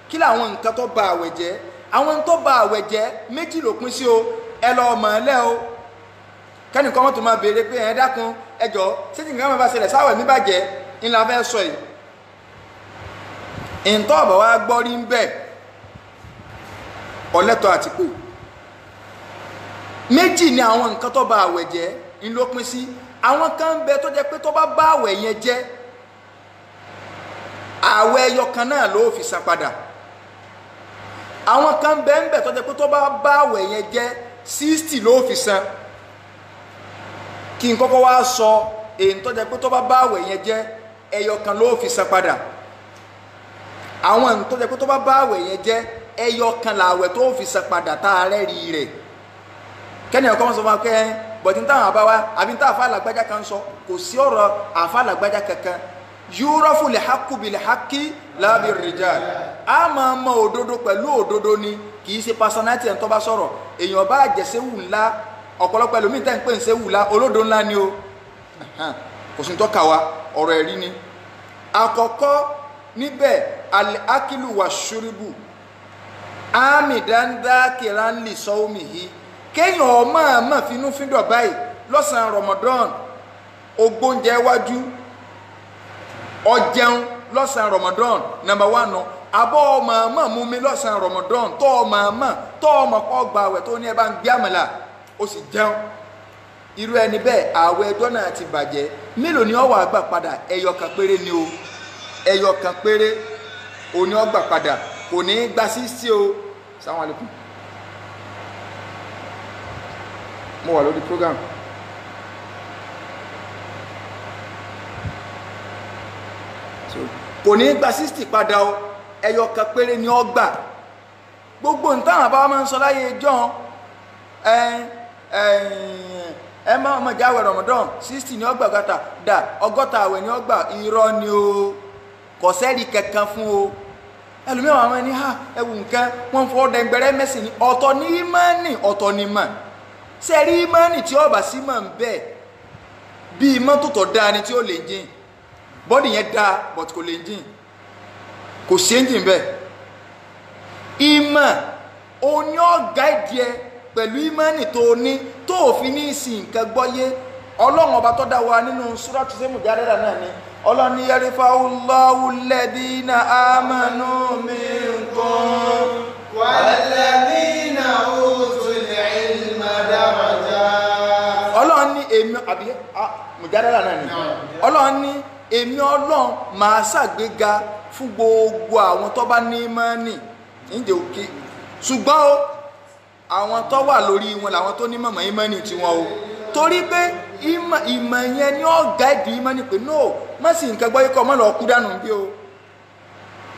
kí làwọn nǹkan tó bá àwẹ̀ jẹ́ àwọn tó bá àwẹ̀ jẹ́ méjì ló pín sí o ẹ lọ mọ̀ ẹ́ lẹ́ o kẹ́nìkan wọ́n tó máa béèrè pé ẹ̀ dákun ẹjọ́ síti nǹkan máa bá ṣẹlẹ̀ sáwẹ̀ mi bàjẹ́ ńlá fẹ́ sọ yìí ìntọ́ ọ̀bọ̀ wa gbọ́ rí ń bẹ̀ ọ̀lẹ́tọ̀ àti pé méjì ni àwọn nǹkan tó bá àwẹ̀ jẹ́ ńlọ pín sí àwọn kan ń bẹ tó jẹ́ pé tó bá bá àwẹ̀ yẹn jẹ́ àwẹ̀ ẹyọ kan náà ló fi san padà àwọn kan ń bẹ tó jẹ́ pé tó bá bá àwẹ̀ yẹn jẹ́ 60 ló fi san kí n kọ́kọ́ wá sọ èyí tó jẹ́ pé tó bá bá àwẹ̀ yẹn jẹ́ ẹyọ kan ló fi san padà àwọn tó jẹ́ pé tó bá bá àwẹ̀ yẹn jẹ́ ẹyọ kan làwẹ̀ tó fi san padà tá a rẹ́rì rẹ̀ kẹ́ni ọkọ̀ wọn sọ fún wa pé bọ̀dí táwọn àbá wa àbí táwọn àfa àlàgbájá kan sọ kò sí ọ̀rọ̀ àfa àlàgbájá kankan yúrọ́fù lè hákù bí lè hákì lábì rìjàl a máa mọ òdodo pẹ̀lú òdodo ni kì í ṣe personality ẹ̀ ń tó bá sọ̀rọ̀ èèyàn bá jẹ̀sẹ̀wù ńlá ọ̀pọ̀lọpọ̀ ẹlòmíì tẹ́ ń pè ń ṣe wùlá olódo ńlá ni o kò sí tó kà wá ọ̀rọ̀ ẹ̀rí ni àkọ́kọ́ níbẹ̀ al-akilu wa shuribu amidan dhakiran li sawmihi kéèyàn ọmọ àmọ́ finúfíndọ̀ báyìí lọ́sàn-án Ramadan ogbóúnjẹ wájú ọjẹun lọ́sàn-án Ramadan number 1 nọ abọ́ ọmọ àmọ́ mú mi lọ́sàn-án Ramadan tọ́ ọmọ àmọ́ tọ́ ọmọ kọ́ gba àwẹ̀ tó ní ẹ bá ń gbé àmàlà ó sì jẹun irú ẹni bẹ́ẹ̀ àwẹ̀ ẹjọ́ náà ti bàjẹ́ mélòó ni ó wá gbà padà ẹyọ kan péré ni o ẹyọ kan péré o ní ó gbà padà kò ní gba 60 o. Assalamu alaikum. Mo wà lórí program. So kò ní gba 60 padà o ẹyọ kan péré ni ó gbà gbogbo nǹkan àbá máa ń sọ láyé john ẹ máa ọmọ jáwé Ramadan 60 ni ó gbà gàtà dà 100 àwẹ̀ ni ó gbà irọ́ ni o kò sẹ́ẹ̀rì kankan fún o ẹlòmíràn àwọn ẹni ha ẹwù nǹkan wọn fọ́ dẹ̀ngbẹ̀rẹ́ mẹ́sìn ní ọ̀tọ̀ ní ìmánì ọ̀tọ̀ ní mà sẹ́ẹ̀rí ìmánì tí ó bá sí mà ń bẹ́ẹ̀ bí mọ́tò tó dáa ni tí ó lè jìn bọ́dì yẹn dáa but kò lè jìn kò sí engine bẹ́ẹ̀ ìmọ̀ oní ọ̀gá ìdíẹ pẹ̀lú ìmánì tó ní tó fi ní ìsìn nǹkan gbọ́yé ọlọ́run ọba tó dá wa nínú Suratu Mujadala náà ni ọlọ́run ní yarfa'ullahu alladhina amanu minkum walladhina utul ilma darajat. ọlọ́run ní èmi àbí Mujadala náà ni ọlọ́run ní èmi ọlọ́run máa ṣàgbéga fún gbogbo àwọn tó bá ní ìmánì níjẹ́ òkè ṣùgbọ́n o àwọn tó wà lórí wọn làwọn tó ní mọ̀mọ́ ìmánì tí wọn o torí pé ìmọ̀ yẹn ni ó gáìdì ìmánì pé no má sì nǹkan gbọ́ ikọ̀ mọ́ lọ kú dànù bí o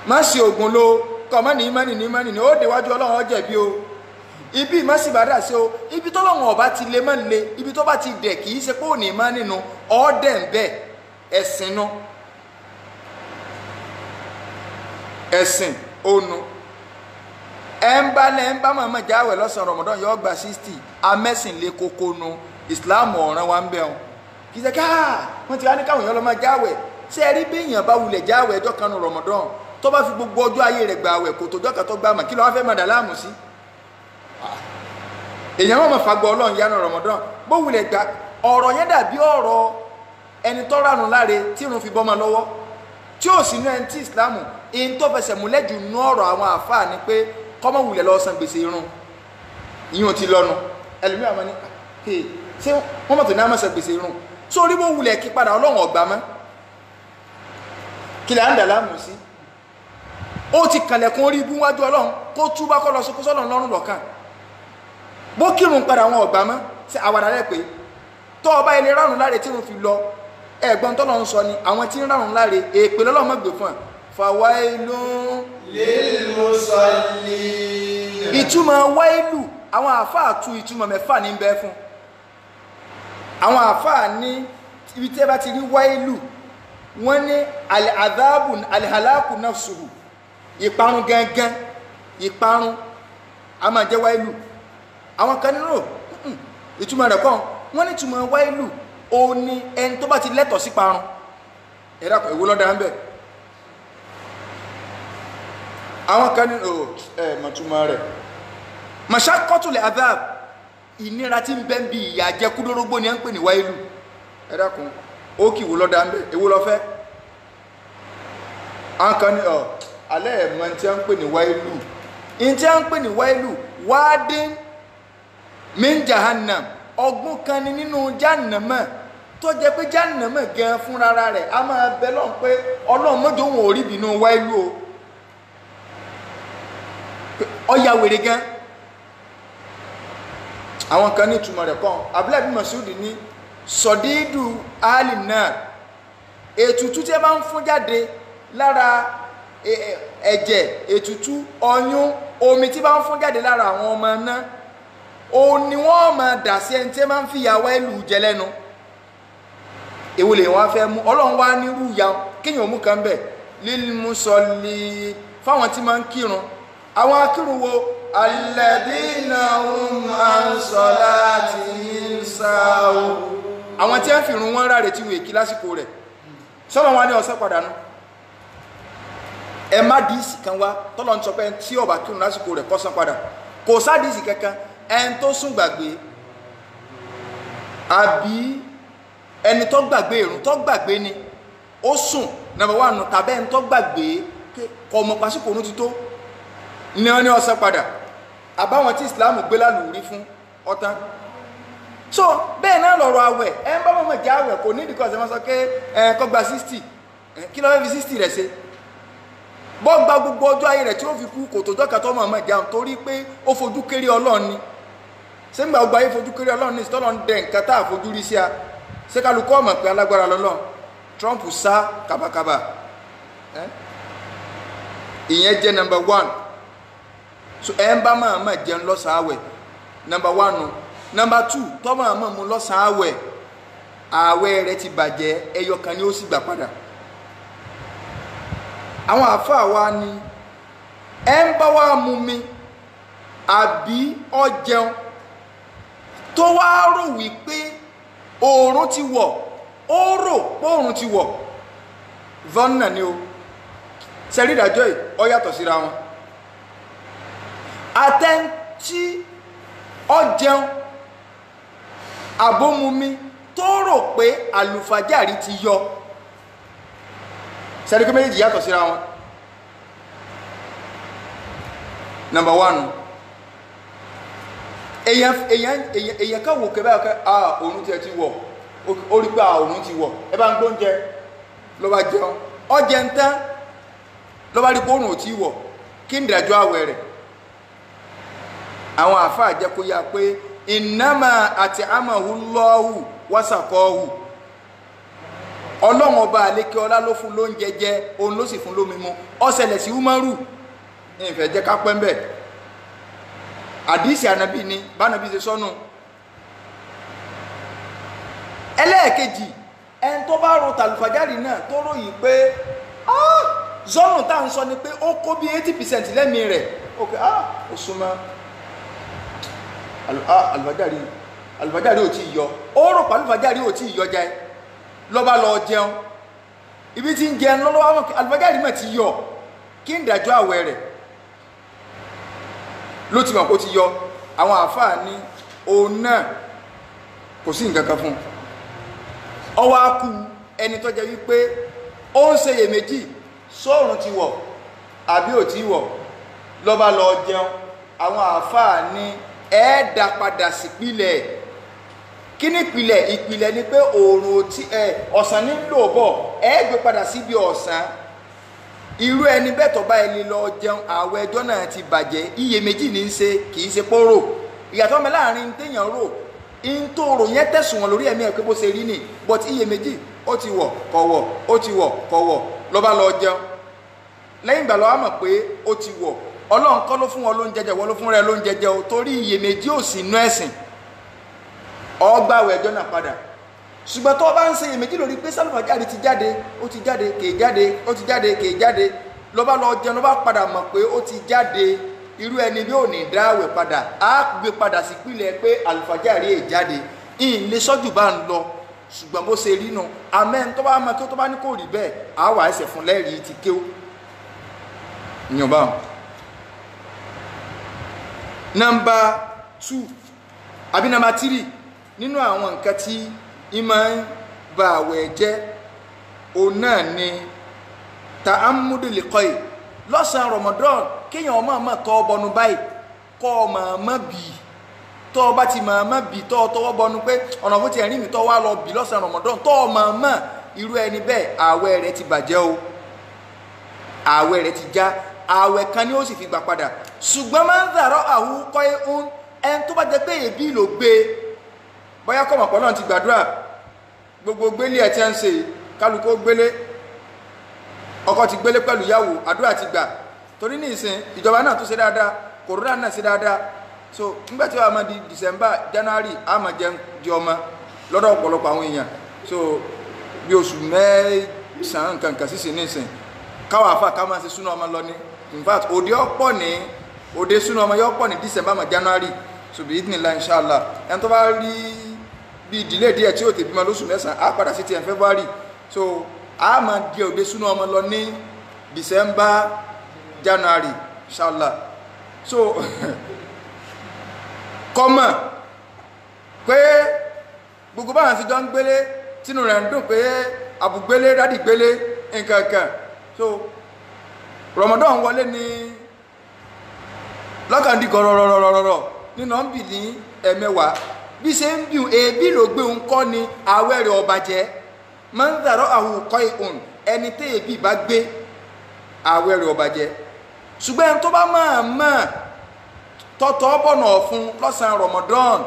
má sì ògùn lo kọ̀ mọ́ ní ìmánì ni ó déwájú ọlọ́run ó jẹ̀bi o ibi má sì bá dà sí o ibi tọ́lọ́run ọba ti lè mọ́ le ibi tó bá ti dẹ̀ kì í ṣe pé ò ní ìmánì nu ọ̀ọ́dẹ̀ ń bẹ̀ ẹ̀sìn nu ẹ̀sìn ònu ẹnba mọ̀mọ́ jáwẹ̀ lọ́sàn Ramadan yóò gba 60 amẹ́sìn lé kókó nu Islam ọ̀ràn wa ń bẹ̀ wọn kì í ṣe ká wọ́n ti wá ní káwọn èèyàn lọ́ máa jáwẹ̀ ṣé ẹ rí bí èèyàn bá wulẹ̀ jáwẹ̀ ẹjọ́ kan nu Ramadan tó bá fi gbogbo ọjọ́ ayé rẹ̀ gbà wẹ̀ kò tójọ́ kan tó gbà mà kí ló wá fẹ́ máa dà láàmú sí èèyàn wọn máa fagbọ́ Ọlọ́run yánu Ramadan bó wulẹ̀ gbà ọ̀rọ̀ yẹn dàbí ọ̀rọ̀ ẹni tó ránù láre tí irun fi bọ́ máa lọ́wọ́ tí ò sí inú ẹni tí Islam in tó fẹsẹ̀ múlẹ̀ jù nú ọ̀rọ̀ àwọn àfáà ni pé kọ́mọ̀ wulẹ̀ lọ san gbèsè irun ìyún ti lọ́nu ẹlòmí àwọn ní ṣé wọ́n mọ̀ tó ní àmọ́sẹ̀ gbèsè irun sórí bó wulẹ̀ kí padà Ọlọ́run ọ̀gbà mọ́ kí lè ń dà láàmú sí ó ti kànlẹ̀kùn orí ibú wájú Ọlọ́run kó túbá kọ́ lọ sókó sọ́lọ́run lọ́rùn lọ́kàn bó kírun padà àwọn ọ̀gbà mọ́ sí àwàdà rẹ̀ pé tọ́ ọba ilé ránun láre tí irun fi lọ ẹ̀gbọ́n tọ́lọ́run sọ ni àwọn tí ń ránun láre èpè lọ́lọ́run mọ́ gbé fún ẹ̀ fawailun lilmusallin ìtumọ̀ wáìlù àwọn àfáà tú ìtumọ̀ mẹ́fà ní bẹ́ fún àwọn àfáà ní ibi tí ẹ bá ti rí wáìlù wọ́n ní al-adhabu al-halaku nafsuhu ìparun gangan ìparun a máa jẹ́ wáìlù àwọn kan nínú ìtumọ̀ rẹ̀ kàn wọ́n ní ìtumọ̀ wáìlù ó ní ẹni tó bá ti lẹ́tọ̀ọ́ sí parun ẹ̀rọ ìwó lọ́dà ń bẹ̀ àwọn kan ní mọ̀túnmọ̀ rẹ̀ mashaqatul adhab ìnira tí ń bẹ ń bi ìyà jẹ kúdórógbó ni a ń pè ní wáìlù ẹ̀dàkùn ó kì wó lọ́dà ń bẹ̀ èwo lọ fẹ́ àwọn kan ní alẹ́ ẹ̀mọ́ tí a ń pè ní wáìlù in tí a ń pè ní wáìlù wádín min jahannam ọgbọ́n kan ní nínú jahannama tó jẹ́ pé jahannama gan fúnra rẹ̀ a máa bẹ lọ́n pé Ọlọ́run mọ́jọ́ wọn ò rí bínú wáìlù o ọya wèrè gan àwọn kan ní ìtumọ̀ rẹ̀ kan Abdullahi bin Mas'ud ní sọ̀dídù alì náà ètùtù tí ẹ bá ń fún jáde lára ẹ̀jẹ̀ ètùtù ọyún omi tí bá ń fún jáde lára àwọn ọmọ náà o ni wọ́n máa dà sí ẹni tí ẹ máa ń fi ìyàwó ẹlù jẹ lẹ́nu èwo lè wọ́n fẹ́ mú Ọlọ́run wá nírú ìyá kéèyàn mú kan bẹ̀ lil musalli fáwọn tí máa ń kírun àwọn akírun wo alladhina hum an salatihim sahun àwọn tí ń fi ìrun wọn ráre tí wọ́n èkí lásìkò rẹ̀ sọ́nà wọn ní ọ̀sẹ́ padà nù ẹ má díìsì kan wá tọ́lọ́ ń sọ pé tí ó bá kírun lásìkò rẹ̀ kó san padà kò sádìsì kankan ẹni tó sùn gbàgbé àbí ẹni tó gbàgbé ìrun tó gbàgbé ni ó sùn number one nù tàbí ẹni tó gbàgbé kò mọ̀ pàṣípò òun ti tó ní wọn ní ó san padà àbáwọn tí Islam gbé lálùrí fún ọ̀tán so bẹ́ẹ̀ náà lọ̀rọ̀ àwẹ̀ ẹ ń bá mọ̀mọ̀ jẹ́ àwẹ̀ kò ní ìdíkọ̀ ọ̀sẹ̀ wọn sọ pé kó gba 60 kí ló fẹ́ fi 60 rẹ̀ ṣe bọ́ gba gbogbo ọjọ́ ayé rẹ̀ tí ó fi kú kò tó dọ́kà tó mọ̀mọ̀ jẹun torí pé ó fojú kéré Ọlọ́run ni ṣé ń gba gbogbo ayé fojú kéré Ọlọ́run ní ìsítọ́lọ́ ń dẹ nǹkan tá a fojú rí sí a ṣé kálukú ọmọ pé alágbára lọ́lọ́ Trump sá kàbàkàbà ìyẹn jẹ́ number one so ẹ ń bá mọ̀mọ̀ jẹun lọ́sàn-án àwẹ̀ number one nù. Number two, tọ́mọ̀ àmọ́ mú lọ́sàn-án àwẹ̀ àwẹ̀ rẹ̀ ti bàjẹ́ ẹyọ kan ni ó sì gbà padà àwọn àfáà wa ni ẹ ń bá wá mú mi àbí ó jẹun tó wá rò wípé oòrùn ti wọ̀ ó rò pé oòrùn ti wọ̀ vọ́nà ni o sẹ́rí ìdájọ́ yìí ó yàtọ̀ síra wọn àtẹ́ntí ó jẹun àbómumi tó rò pé àlùfájàrí ti yọ sẹ́ríkẹ́ méjì yàtọ̀ síra wọn number one èyàn ká wò kẹbẹ́ ọ̀kẹ́ òun ti ẹ̀ ti wọ̀ ó rí pé òun ti wọ̀ ẹ bá ń gbóúnjẹ ló bá jẹun ọjẹ ń tán ló bá rí pé òun ò tí wọ̀ kí ń dájọ́ àwẹ̀ rẹ̀ àwọn àfáà jẹ́ kó yá pé ìnáma àti àmàhù lọ́hù wásàkọ́hù ọlọ́run ọba àlékè ọlá ló fún lóúnjẹ jẹ òun ló sì fún lómi mu ó ṣẹlẹ̀ sí Umaru ìfẹ́ jẹ́ ká pẹ́ ń bẹ̀ àdísì ànábì ni bánábì ṣe sọ́nù ẹlẹ́ẹ̀kejì ẹni tó bá ro tàlùfàjárì náà tó ròyìn pé zọ́nù tá à ń sọ ni pé ó kó bí 80% lẹ́mìí rẹ̀ ó pé ó súnmọ́ alùfàjárì ò tí yọ ó rò pa alùfàjárì ò tí yọ jẹ lọ́ba lọ jẹun ibi tí ń jẹun lọ́wọ́ àwọn alùfàjárì mọ̀ ti yọ kí ń dájọ́ àwẹ̀ rẹ̀ ló ti mọ̀ kó ti yọ àwọn àfáà ní òun náà kò sí nǹkan kan fún ọwọ́ akú ẹni tó jẹ́ wípé ó ń ṣe iyèméjì sóòrùn ti wọ̀ àbí ò tí wọ̀ lọ́ba lọ jẹun àwọn àfáà ní ẹ̀ẹ́dà padà sípìlẹ̀ kí ní ìpìlẹ̀ ni pé oòrùn tí ọ̀sán nílò bọ̀ ẹ̀ẹ́gbé padà síbi ọ̀sán irú ẹni bẹ́ẹ̀ tó bá ẹni lọ jẹun àwẹ̀ ẹjọ́ náà ti bàjẹ́ iyèméjì ní í ṣe kì í ṣe póró ìyàtọ̀ mẹ́ láàrin téèyàn rò ń tó rò yẹn tẹ̀sùn wọn lórí ẹ̀mí ẹ̀ pé bó ṣe rí ni but iyèméjì ó ti wọ̀ kọ̀wọ̀ ó ti wọ̀ kọ̀wọ̀ ló bá lọ jẹun lẹ́yìn ìgbà lọ́wọ́ mọ̀ pé ó ti wọ̀ Ọlọ́run kọ́ ló fún wọn ló ń jẹjẹ wọ́n ló fún rẹ ló ń jẹjẹ o torí iyèméjì ò sí inú ẹ̀sìn ọgbàwẹ̀ ẹjọ́ náà padà ṣùgbọ́n tó bá ń ṣe iyèméjì lórí pé sálùfàjárì ti jáde ó ti jáde kèé jáde ó ti jáde kèé jáde ló bá lọ jẹun ló bá padà mọ̀ pé ó ti jáde irú ẹni bí ò ní dáwẹ̀ padà á gbé padà sí pìlẹ̀ pé àlùfàjárì è jáde ìyìn lè sọ́jù bá ń lọ ṣùgbọ́n bó ṣe rí nu amẹ́ tó bá mọ kí ó tó bá ní kò rí bẹ́ẹ̀ á wà ẹsẹ̀ fún lẹ́rìí ti kéw ìyànbá nọ́mbà 2 àbí nọ́mbà 3 nínú àwọn nǹkan tí ìmọ̀ ń ba àwẹ̀ jẹ́ òun náà ni ta'ammudul qayd lọ́sàn Ramadan kéèyàn ọmọ ọmọ tọ́ bọnu báyìí kọ́ ọmọ ọmọ bì tọ́ ọba ti mọ̀ ọmọ bì tọ́ tọwọ́ bọnu pé ọ̀nà bó ti ẹ̀rí mi tọ́ wá lọ bì lọ́sàn Ramadan tọ́ ọmọ ọmọ irú ẹni bẹ́ẹ̀ àwẹ̀ rẹ̀ ti bàjẹ́ o àwẹ̀ rẹ̀ ti já àwẹ̀ kan ni ó sì fi gbà padà ṣùgbọ́n máa ń dàrọ́ àwùkọ́ ẹni tó bá jẹ́ pé èbí ló gbé bóyá kọ́ mọ̀pọ̀ náà ti gbàdúrà gbogbo gbélé ẹ̀ tí a ń ṣe kálukú gbélé ọkọ ti gbélé pẹ̀lú ìyàwó àdúrà ti gbà torí ní ìsìn ìjọba náà tó ṣe dáadáa kòrónà náà ṣe dáadáa so nígbàtí wàá máa di December January a máa jẹun di ọmọ lọ́dọ̀ ọ̀pọ̀lọpọ̀ àwọn èèyàn so bí oṣù mẹ́sàn-án nǹkan sísè ní ìsìn káwọn àfà ká máa ṣe súná ọmọ lọ ní in fact òde súná ọmọ yóò pọ̀ ní December ma January so bí ìdínlá inshallah ẹni tó bá rí bí ìdílé díẹ̀ tí ó tèbí ma lóṣù mẹ́sàn á padà sí ti ẹ̀ February so a máa di òde súná ọmọ lọ ní December, January, inshallah. So kọ́mọ̀ pé gbogbo báwọn ti jọ ń gbélé tínú rẹ̀ ń dùn pé àbùgbélé rádìgbélé nǹkankan. So Ramadan wọlé ní lọ́kàndí gọ̀rọ̀rọ̀rọ̀rọ̀ nínú ń bì ní ẹ̀mẹ́wàá bí ṣe ń bí ebi ló gbé ń kọ́ ni àwẹ̀ rẹ̀ ọba jẹ́ máa ń dàrọ́ àwùkọ́ ìhùn ẹni tí ebi bá gbé àwẹ̀ rẹ̀ ọba jẹ́ ṣùgbọ́n ẹni tó bá máa tọ́tọ́ bọ̀nà ọ̀fun lọ́sàn-án Ramadan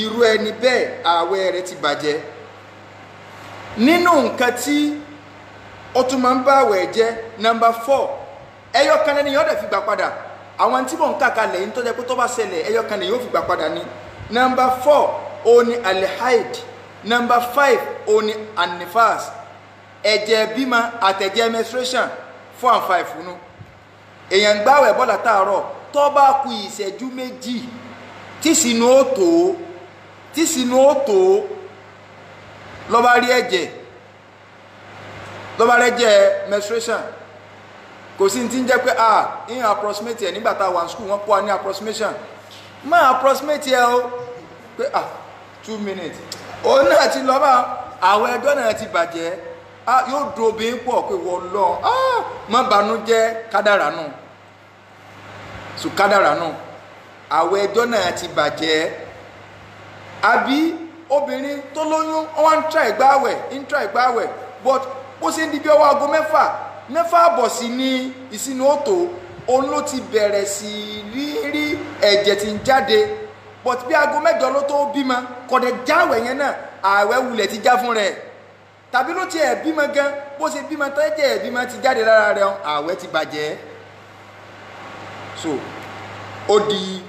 irú ẹni bẹ́ẹ̀ àwẹ̀ rẹ̀ ti bàjẹ́. Nínú nǹkan tí ó tún máa ń bá àwẹ̀ jẹ́ number 4 ẹyọkan lẹ́ni yóò dẹ̀ fi gbà padà àwọn tí mò ń kàkà lẹ́yìn tó jẹ́ pé tó bá ṣẹlẹ̀ ẹyọkan lẹ́yìn yóò fi gbà padà ní. Number 4 ó ní alhaid. Number 5 ó ní anifas ẹ̀jẹ̀ bímọ àtẹ̀jẹ̀ menstruation 4 and 5 fúnú. Èèyàn gbààwẹ̀ bọ́lá tààrọ̀ tó bá kù ìṣẹ́jú méjì tí sínú ó tó ló bá rí ẹ̀jẹ̀ ló bá rẹ́jẹ̀ menstruation kò sí tí ń jẹ́ pé in approximate ẹ̀ nígbàtà wà ní school wọ́n kọ́ ní approximation máa approximate ẹ̀ o pé 2 minutes òun náà ti lọ bá àwọn ẹjọ́ náà ti bàjẹ́ yóò dòbí pọ̀ pé wọ́n lọ má banújẹ́ kádàrà nù so kádàrà nù àwọn ẹjọ́ náà ti bàjẹ́. Àbí obìnrin tó lóyún wọ́n ń tra ìgbàwẹ̀ but ó ṣe ń di bí ọwọ́ aago mẹ́fà àbọ̀ sí ní ìsinú òtò òun ló ti bẹ̀rẹ̀ sí rí ẹ̀jẹ̀ tí ń jáde but bí aago 8 ló tó bímọ kọ̀dẹ̀ jáwẹ̀ yẹn náà ààwẹ̀ wulẹ̀ ti já fún rẹ̀ tàbí ló ti ẹ̀ bímọ gan bó ṣe bímọ tẹ́jẹ̀ ẹ̀ bímọ ti jáde lára rẹ̀ ààwẹ̀ ti bàjẹ́. So ó di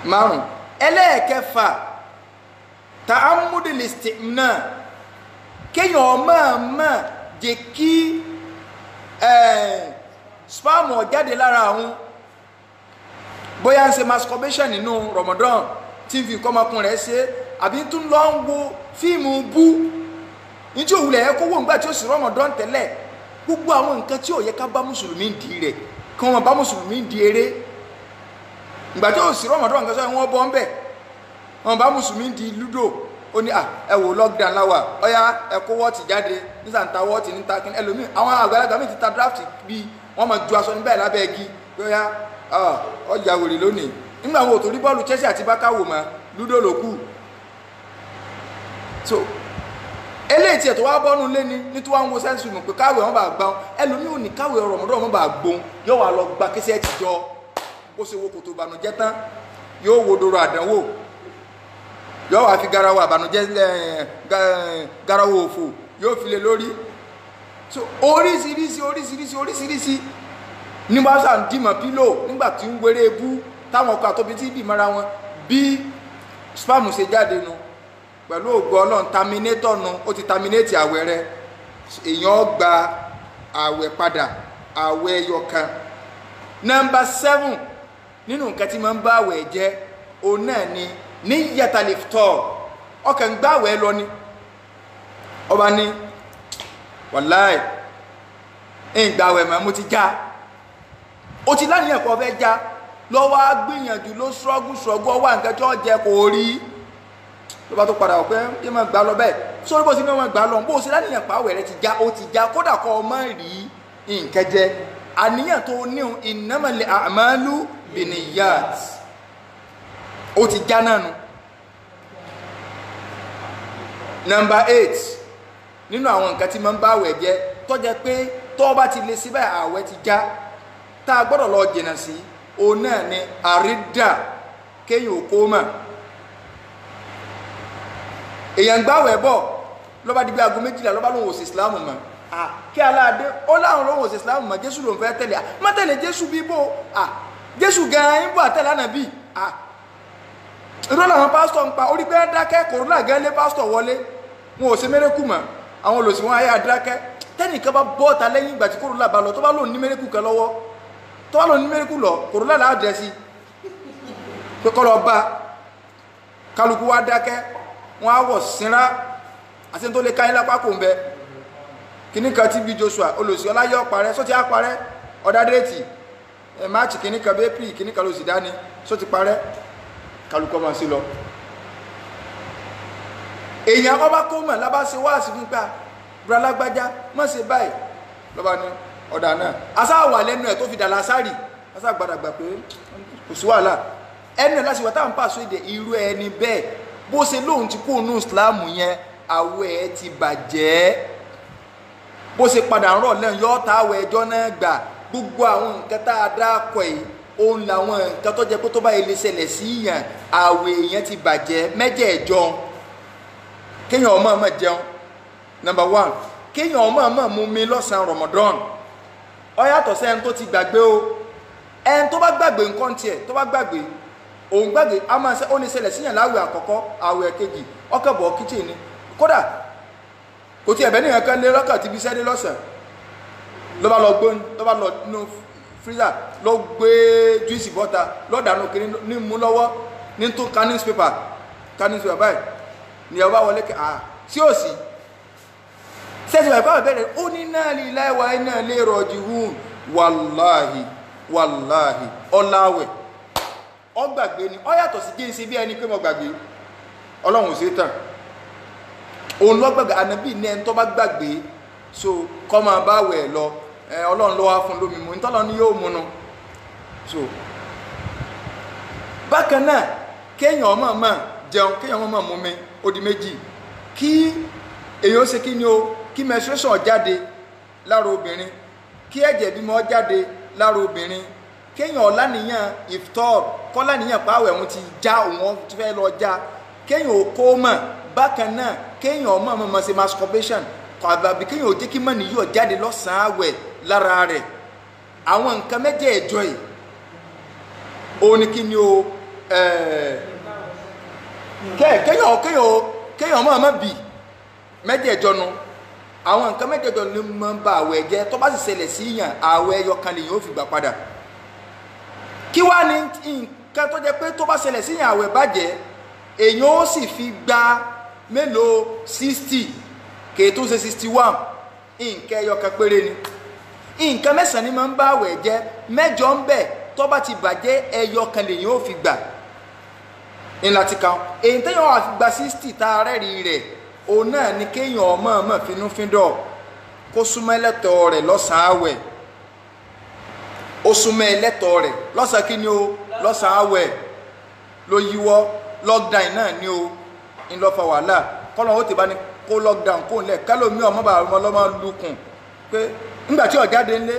5. Ẹlẹ́ẹ̀kẹfà ta'ammudul istimna kéèyàn máa jẹ́ kí spam jáde lára àwọn bóyá ń ṣe masturbation nínú Ramadan tí fi nǹkan ọmọkùnrin rẹ̀ ṣe àbí tún lọ ń wo fíìmù bú ní tí òwúlẹ̀ ẹ̀ kó wò nígbà tí ó sì Ramadan tẹ́lẹ̀ gbogbo àwọn nǹkan tí ò yẹ ká bá mùsùlùmí di rẹ̀ kí wọ́n bá mùsùlùmí di eré ìgbà tí ó sì Ramadan nǹkan sọ wọ́n bọ́ ń bẹ̀ wọ́n bá mùsùlùmí di ludo ó ní ẹ wò lockdown láwà ọ̀yá ẹ kó wọ́ọ̀tì jáde nísàntà wọ́ọ̀tì níta kí ẹlòmíì àwọn àgbàlagbà mi ti ta draft bí wọ́n máa ju aṣọ níbẹ̀ lábẹ́ igi ọ̀yá ọjà wèrè lónìí nígbà wo tó rí bọ́ọ̀lù Chelsea àti Barca wò mọ́ ludo ló kù. So eléyìí tiẹ̀ tó wá bọ́nu lé ní tí wọ́n ń wo sẹ́ńsì mọ̀ pé káwé wọn bá gbọ́n ẹlòmíì ò ní káwé Ramadan wọn bá gbọ́n yóò wá lọ gba kẹsẹ̀ ti jọ bó ṣe wo kòtò ìbànújẹ́ tán yóò wo dòrò àdánwò yóò wá fi garawo àbànújẹ́ garawo òfò yóò fi lé lórí. So oríṣiríṣi ní wọ́n sàn dìmọ̀ pílò nígbà tí ń wéré ebú táwọn ọkọ̀ àtọ́bí tí dì mọ́ra wọn bí spam ṣe jáde nu pẹ̀lú ògo Ọlọ́run terminator nu ó ti terminate àwẹ̀ rẹ èèyàn gba àwẹ̀ padà àwẹ̀ ẹyọkan. Number 7 nínú nǹkan tí máa ń bá àwẹ̀ jẹ́ òun náà ni niyyatul iftar ọkàn ń gbàwẹ̀ lọ ni ọba ní wàláì ń gbàwẹ̀ mọ́ mo ti já ó ti láníyàn kó fẹ́ já lọ́wọ́ á gbìyànjú ló ṣọ́gù ọwọ́ nǹkan tó jẹ kò rí ló bá tó padà wọ̀ pé kí máa gbà lọ bẹ́ẹ̀ sórí bó ṣe máa gbà lọ bó ṣe láníyàn pàwẹ̀ rẹ ti já ó ti já kódà kọ́ ọmọ rí nǹkan jẹ àníyàn tó níhun innamal a'malu binniyat ó ti já náà nu. Number 8 nínú àwọn nǹkan tí máa ń bá àwẹ̀ jẹ́ tó jẹ́ pé tó bá ti lè síbẹ̀ àwẹ̀ ti já tá a gbọ́dọ̀ lọ jìnà sí òun náà ni àrídà kéyìn òkó mà èèyàn gbáwẹ̀ bọ̀ ló bá di bí aago 12 ló bá lóun òsì Islam mọ̀ kí aláàdé ó láwọn lóun òsì Islam mọ̀ Jésù ló ń fẹ́ tẹ̀lé má tẹ̀lé Jésù bíbó Jésù gan-an ń bọ̀ àtẹ̀lé ànàbí ìrọ́lá àwọn pásítọ̀ ń pa orí pé dákẹ́ kòrónà gan lé pásítọ̀ wọlé wọn ò ṣe mérékù mọ́ àwọn olùsí wọn ayé àdákẹ́ tẹ́nìkan bá bọ́ọ̀ta lẹ́yìn ìgbà tí kòrónà bá lọ tó bá lòun ní mérékù kan lọ́wọ́ tó bá lòun ní mérékù lọ kòrónà là á dẹ̀ sí pé kọ́ lọ bá kálukú wá dákẹ́ wọn á wọ̀ sínra àti tó lè káyín lápá kò ń bẹ kíní kan tí bí Joshua olùsí ọláyé ọparẹ́ só ti á parẹ́ ọ̀dá déètì máàcì kíní kan bí april kíní kan ló sì dání só ti parẹ́ kálukọ́ máa sí lọ èèyàn ọba kó mọ̀ lábá ṣe wáàsí fún pé bralágbájá má ṣe báyìí lọ́ba ní ọ̀dà náà asá wà lẹ́nu ẹ̀ tó fi dàlá sárì asá gbàdàgbà pé kò sí wàhálà ẹnu ẹ̀ láti wà táwọn pàṣẹ èdè irú ẹni bẹ́ẹ̀ bó ṣe lóun ti kó nù ìsìláàmù yẹn àwọ̀ ẹ̀ ti bàjẹ́ bó ṣe padà ń rọ̀ lẹ́yìn yọ́ ta àwọ̀ ẹjọ́ náà gbà gbogbo àwọn nǹkan tá a dá kọ yìí òun làwọn nǹkan tó jẹ́ pé tó bá ilé ṣẹlẹ̀ sí yàn àwọ̀ èèyàn ti bàjẹ́ mẹ́jẹ̀ẹ̀jọ kéèyàn ọmọ ọmọ jẹun number one kéèyàn ọmọ ọmọ mú mi lọ́sàn-án Ramadan ó yàtọ̀ sẹ́ni tó ti gbàgbé o ẹni tó bá gbàgbé nǹkan tiẹ̀ tó bá gbàgbé òun gbàgbé a máa ṣe ó lè ṣẹlẹ̀ síyàn láwẹ̀ àkọ́kọ́ àwẹ̀ kejì ọkọ̀bọ̀ kíchìn ni kódà kò tí ẹ̀bẹ̀ nìyẹn kan lé lọ́kàn tí bí sẹ́dé lọ́sàn ló bá lọ nínú freezer ló gbé juice bọ́ta lọ́dàánú kiri ní mú lọ́wọ́ ní tó ká newspaper báyìí ni ọba wọlé kẹ sí òsì sẹ́sì bàbá bàbá bẹ̀rẹ̀ ó ní náà lè láìwá iná lè rọ̀jì hùn wàláhì ọláwẹ̀ ọgbàgbé ni ọ yàtọ̀ sí jẹ́ ìṣe bí ẹni pé mo gbàgbé ọlọ́run sí tàn òun lọ́gbàgbé ànábì ní ẹni tó bá gbàgbé so kọ́ máa bá wẹ̀ lọ ọlọ́run ló wá fún lómi mu nítọ́lọ́ ni yóò múnu so bákan náà kéèyàn ọmọ jẹun kéèyàn ọmọ mú mi ó di méjì kí èyí ó ṣe kí ni o kí menstruation jáde lára obìnrin kí ẹ̀jẹ̀ bímọ jáde lára obìnrin kéèyàn ọ̀lànìyàn iftar kọ́lànìyàn pàwẹ̀ òun ti já òun ti fẹ́ lọ já kéèyàn ò kó mọ̀ bákan náà kéèyàn ọmọ ọmọ ṣe masturbation àbàbí kéèyàn ò jẹ́ kí mọ̀nì yóò jáde lọ́sàn-án àwẹ̀ lára rẹ̀ àwọn nǹkan mẹ́jẹ̀ẹ̀jọ yìí òun ni kí ni o kéèyàn ọmọ ọmọ bì mẹ́jẹ̀ẹ̀jọ nu àwọn nǹkan mẹ́jẹ̀ẹ̀jọ ló máa ń ba àwẹ̀ jẹ́ tó bá sì ṣẹlẹ̀ sí yàn àwẹ̀ ẹyọkan lèyàn ó fi gbà padà kí wá ní nǹkan tó jẹ́ pé tó bá ṣẹlẹ̀ sí yàn àwẹ̀ bàjẹ́ èyàn ó sì fi gba mélòó 60 kèé tó ṣe 61 nǹkan ẹyọkan péré ni nǹkan mẹ́sàn-án ni máa ń bá àwẹ̀ jẹ́ mẹ́jọ ń bẹ tó bá ti bàjẹ́ ẹyọkan lèyàn ó fi gbà ńlá ti kan èyí téèyàn wà fi gba 60 tá a rẹ́rìí rẹ̀ òun náà ni kéèyàn ọmọ finúfíndọ̀ kó súnmọ́ ẹlẹ́tọ̀ọ́ rẹ̀ lọ́sàn-án àwẹ̀ ó súnmọ́ ẹlẹ́tọ̀ọ́ rẹ̀ lọ́sàn-án kí ni o lọ́sàn-án àwẹ̀ ló yíwọ́ lockdown náà ni o ń lọ́ fa wàhálà kọ́nà ó ti bá ní kó lockdown kó lẹ̀ kálómi ọmọ bàbá ọmọ ọlọ́mọ lukùn pé nígbà tí ọ̀jáde ńlé